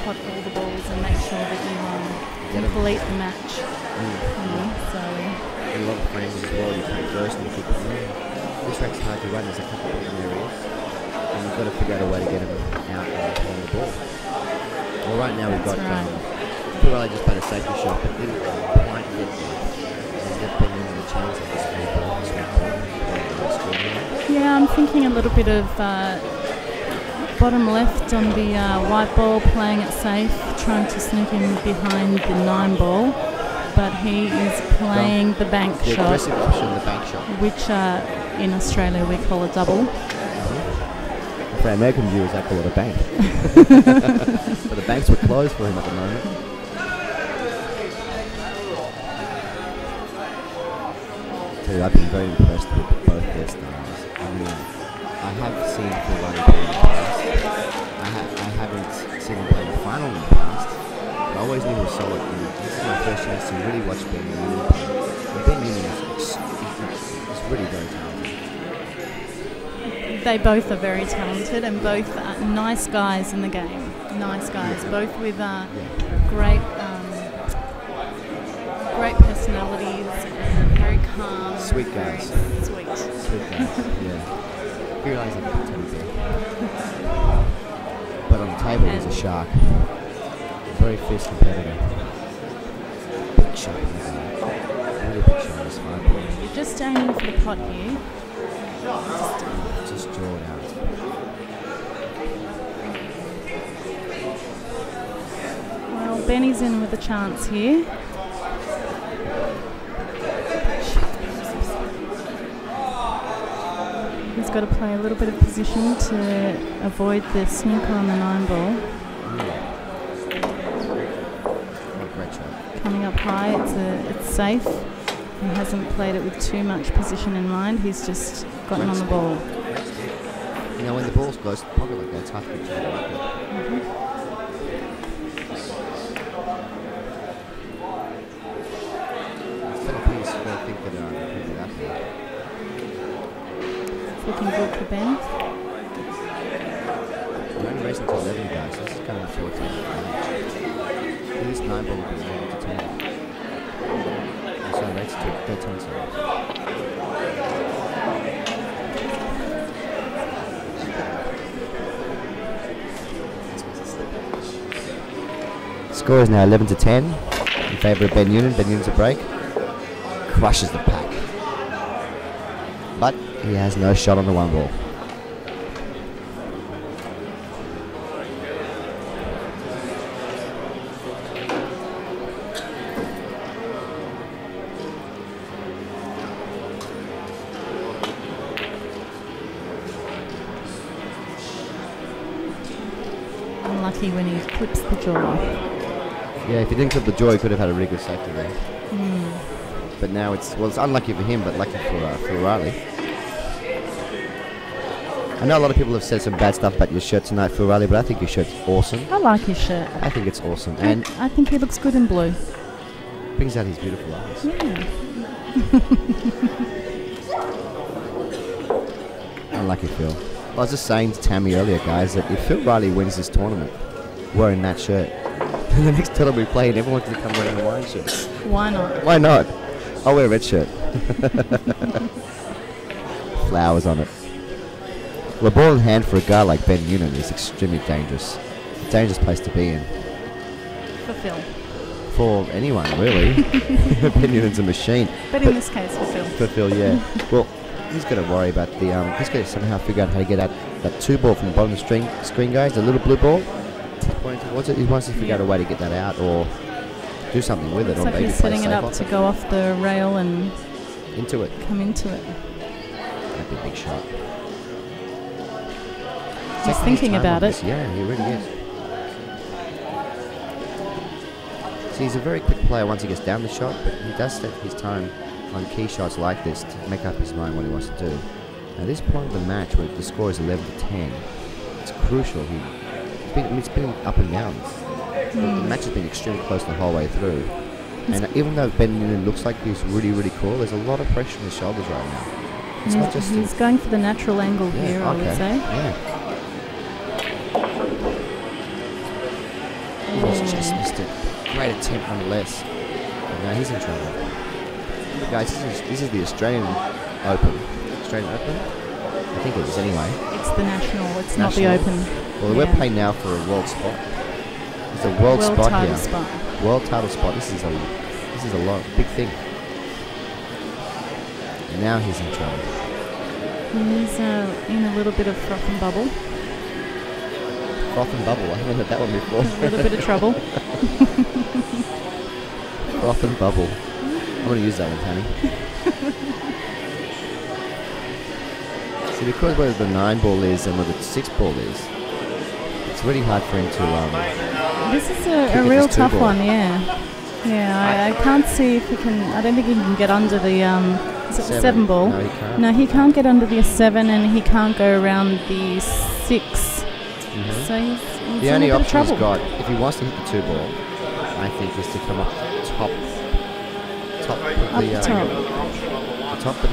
pot all the balls and make sure that you complete the match. So. A lot of frames as well, you play first and keep it moving. This track's hard to run, there's a couple of different areas. And you've got to figure out a way to get them out on the ball. Well, right now we've got Phil Reilly just played a safety shot, but didn't quite get there. Has there been any chance of this ball? Yeah, I'm thinking a little bit of bottom left on the white ball, playing it safe, trying to sneak him behind the 9 ball. But he is playing the bank shot. The aggressive option, the bank shot. Which in Australia we call a double. For American viewers, I call it a bank. But the banks were closed for him at the moment. So I've been very impressed with both their styles. I mean, I have seen Phil Reilly play in the past. I haven't seen him play in the final in the past. But I always knew he was solid. And this is my first chance to really watch Ben Nunan play. And Ben Nunan is really very talented. They both are very talented and both are nice guys in the game. Nice guys, both with great great personalities and very calm. Sweet very guys. Sweet. Sweet guys, yeah. He realizes like a teddy bear. But on the table, he's a shark. Very fierce competitor. Big shark. Really big shark this fight. You're just aiming for the pot here. Just draw it out. Well, Benny's in with a chance here. He's got to play a little bit of position to avoid the snooker on the 9-ball. Great shot. Coming up high, it's safe. He hasn't played it with too much position in mind. He's just gotten on the ball. You know, when the ball's close to the pocket like that, it's hard to control the racket. Philippines, I think that they're pretty lucky. It's looking good for Ben. We're only racing to 11, guys. This is coming towards the end of the match. This 9-ball will be 11 to 10. So race to 13, sorry. Score is now 11 to 10 in favour of Ben Nunan. Ben Nunan's a break. Crushes the pack. But he has no shot on the 1-ball. Unlucky when he clips the jaw. Yeah, if he didn't clip the jaw, he could have had a really good safety there. But now it's unlucky for him, but lucky for Reilly. I know a lot of people have said some bad stuff about your shirt tonight, Phil Reilly, but I think your shirt's awesome. I like his shirt. I think it's awesome, and I think he looks good in blue. brings out his beautiful eyes. Yeah. Unlucky Phil. I was just saying to Tammy earlier, guys, that if Phil Reilly wins this tournament wearing that shirt, then the next tournament we play, and everyone's going to come wearing a Hawaiian shirt. Why not? Why not? I'll wear a red shirt. Flowers on it. Well, a ball in hand for a guy like Ben Nunan is extremely dangerous. It's a dangerous place to be in. For Phil. For anyone, really. Ben Nunan's a machine. But in this case, for Phil. For Phil, yeah. Well, he's got to worry about the... he's got to somehow figure out how to get that 2-ball from the bottom of the screen, guys. The little blue ball. He's pointing towards it. He wants to figure out a way to get that out or do something with it. Looks or like maybe he's play setting it safe up off to go off the rail and... into it. Come into it. That'd be a big shot. He's thinking about it. Yeah, he really is. See, he's a very quick player once he gets down the shot, but he does take his time on key shots like this to make up his mind what he wants to do. At this point of the match, where the score is 11 to 10, it's crucial. It's been up and down. The match has been extremely close the whole way through. And even though Ben Nunan looks like he's really, really cool, there's a lot of pressure on his shoulders right now. It's not just he's going for the natural angle here, I would say. Yeah. He's just missed it. Great attempt nonetheless. But now he's in trouble. But guys, this is the Australian Open. Australian Open? I think it is anyway. It's the national, it's not the Open. Well, we're playing now for a world spot. It's a world spot here. Spot. World title spot. This is a lot, big thing. And now he's in trouble. He's in a little bit of froth and bubble. Froth and bubble. I haven't heard that one before. A little bit of trouble. Froth and bubble. I'm going to use that one, Tammy. See, because where the 9-ball is and where the 6-ball is, it's really hard for him to... this is a real tough one, yeah. Yeah, I can't see if he can... I don't think he can get under the... is it the 7-ball? No, he can't. No, he can't get under the 7 and he can't go around the 6. So he's the only in a bit of option he's trouble. got, if he wants to hit the 2-ball, I think, is to come up top Up the top. the top, but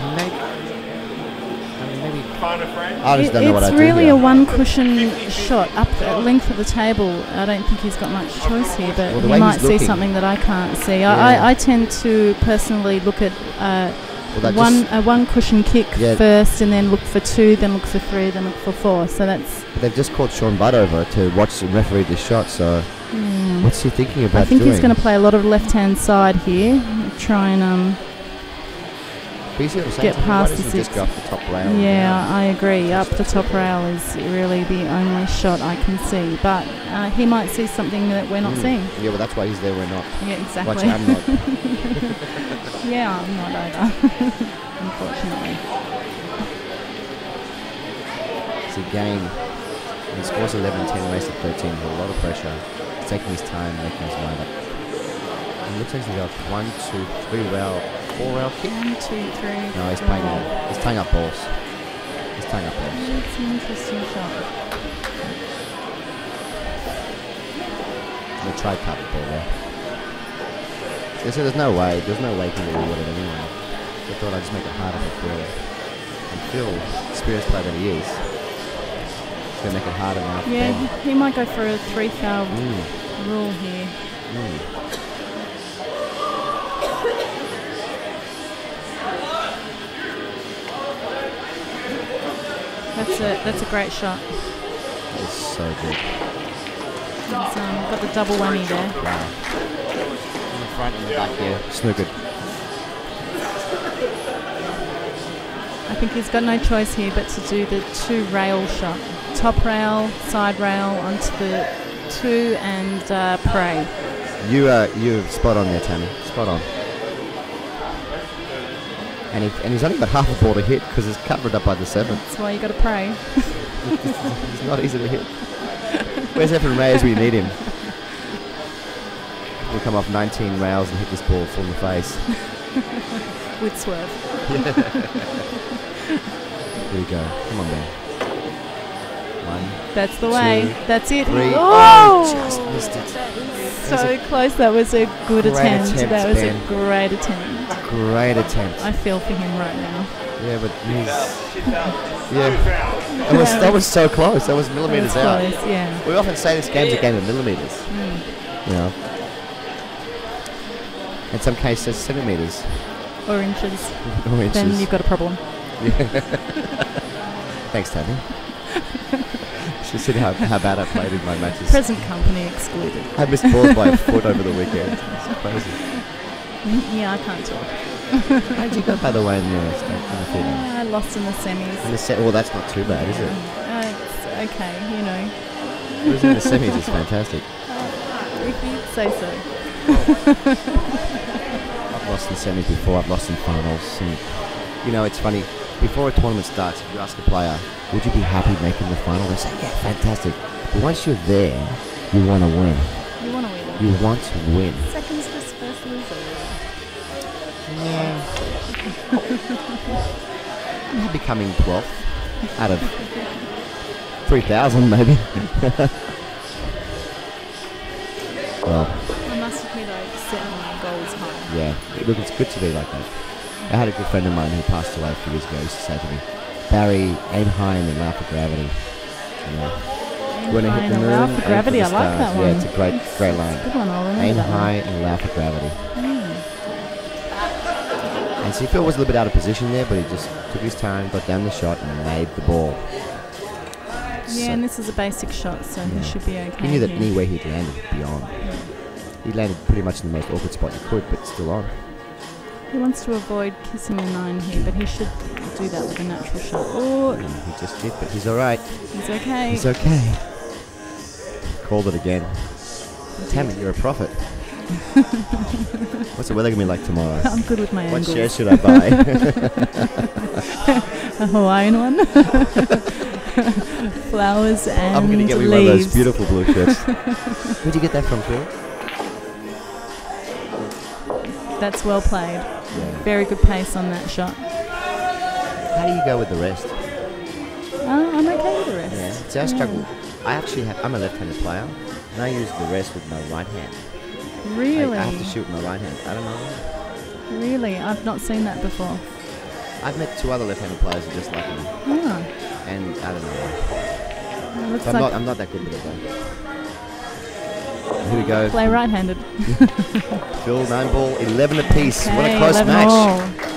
maybe I just don't know what I do. It's really here. a one cushion shot up the length of the table. I don't think he's got much choice here, but Well, the he way might he's see looking- something that I can't see. Yeah. I tend to personally look at that a one cushion kick Yeah. first, and then look for 2, then look for 3, then look for 4. So that's. But they've just called Sean Budd over to watch and referee this shot. So what's he thinking about I think doing? he's going to play a lot of left-hand side here, try and But you see what I'm saying? get Why past doesn't the he just go up the top rail? Yeah, I agree. Up the top rail is really the only shot I can see. But he might see something that we're not seeing. Yeah, well, that's why he's there. We're not. Yeah, exactly. Watch, I'm not. Yeah, I'm not either, unfortunately. It's a game. He scores 11-10, race at 13. A lot of pressure. He's taking his time, making his mind up. It looks like he's got 1, 2, 3 rail, 4 rail kick. 1, 2, 3. No, he's playing on. He's tying up balls. He's tying up balls. It's an interesting shot. They tried cut the ball there. They said there's no way he can get rewarded anyway. They thought I'd just make it harder for Phil. And Phil, experienced player that he is, he's going to make it harder now for Yeah, Ben. he might go for a 3-foul rule here. That's a great shot. That is so good. He's got the double whammy there. Wow. In the front and the back here. Snookered. I think he's got no choice here but to do the 2 rail shot. Top rail, side rail, onto the 2 and pray. You're spot on there, Tammy. Spot on. And he's only got half a ball to hit because it's covered up by the 7. That's why you got to pray. He's not easy to hit. Where's Evan Reyes when you need him? He'll come off 19 rails and hit this ball full in the face. With swerve. Here we go. Come on, man. 1. That's the way. 2, That's it. 3. Oh! Just missed it. So close. That was a good attempt. That was Ben. a great attempt. Great attempt. I feel for him right now. Yeah, but he's... Yeah. That was so close. That was millimetres out. Close, yeah. We often say this game's a game of millimetres. You know. In some cases, centimetres. Or inches. Or inches. Then you've got a problem. Thanks, Tabby. Should see how bad I played in my matches. Present company excluded. I missed balls by a foot over the weekend. It's crazy. Yeah, I can't talk. How did you go, by the way, in the final? I lost in the semis. Well, that's not too bad, is it? It's okay, you know. Losing the semis is fantastic. If you'd say so. I've lost in semis before, I've lost in finals. And, you know, it's funny. Before a tournament starts, if you ask a player, would you be happy making the final? They say, yeah, fantastic. But once you're there, you want to win. You want to win. You want to win. Seconds just first loser. Yeah. I'm happy coming 12th out of 3,000 maybe. Well, I must admit I set my goals high. yeah, look, it's good to be like that. I had a good friend of mine who passed away a few years ago. He used to say to me, Barry, aim high and then laugh at gravity. You know, you want to hit the moon, laugh aim at for gravity. the I like stars. that one. Yeah, it's a great line. Good one, I'll remember Aim that high one. and laugh at gravity. And so Phil was a little bit out of position there, but he just took his time, got down the shot, and made the ball. Yeah, and this is a basic shot, so he should be okay. He knew that here. anywhere he'd landed beyond. He landed pretty much in the most awkward spot he could, but still on. He wants to avoid kissing the 9 here, but he should do that with a natural shot. Oh, He just did, but he's alright. he's okay. He's okay. Called it again. Tammy, you're a prophet. What's the weather going to be like tomorrow? I'm good with my What angles. shares should I buy? A Hawaiian one. Flowers and I'm going to get me leaves. one of those beautiful blue shirts. Where'd you get that from, Phil? That's well played. Yeah. Very good pace on that shot. How do you go with the rest? I'm okay with the rest. Yeah. See, I struggle. I'm a left-handed player, and I use the rest with my right hand. Really? I have to shoot with my right hand. I don't know why. Really? I've not seen that before. I've met 2 other left-handed players who just like him. Oh. And I don't know why. Looks So like I'm not that good with it though. Here we go. play right-handed. Phil, 9 ball, 11 apiece. What a Okay, close 11 match. all.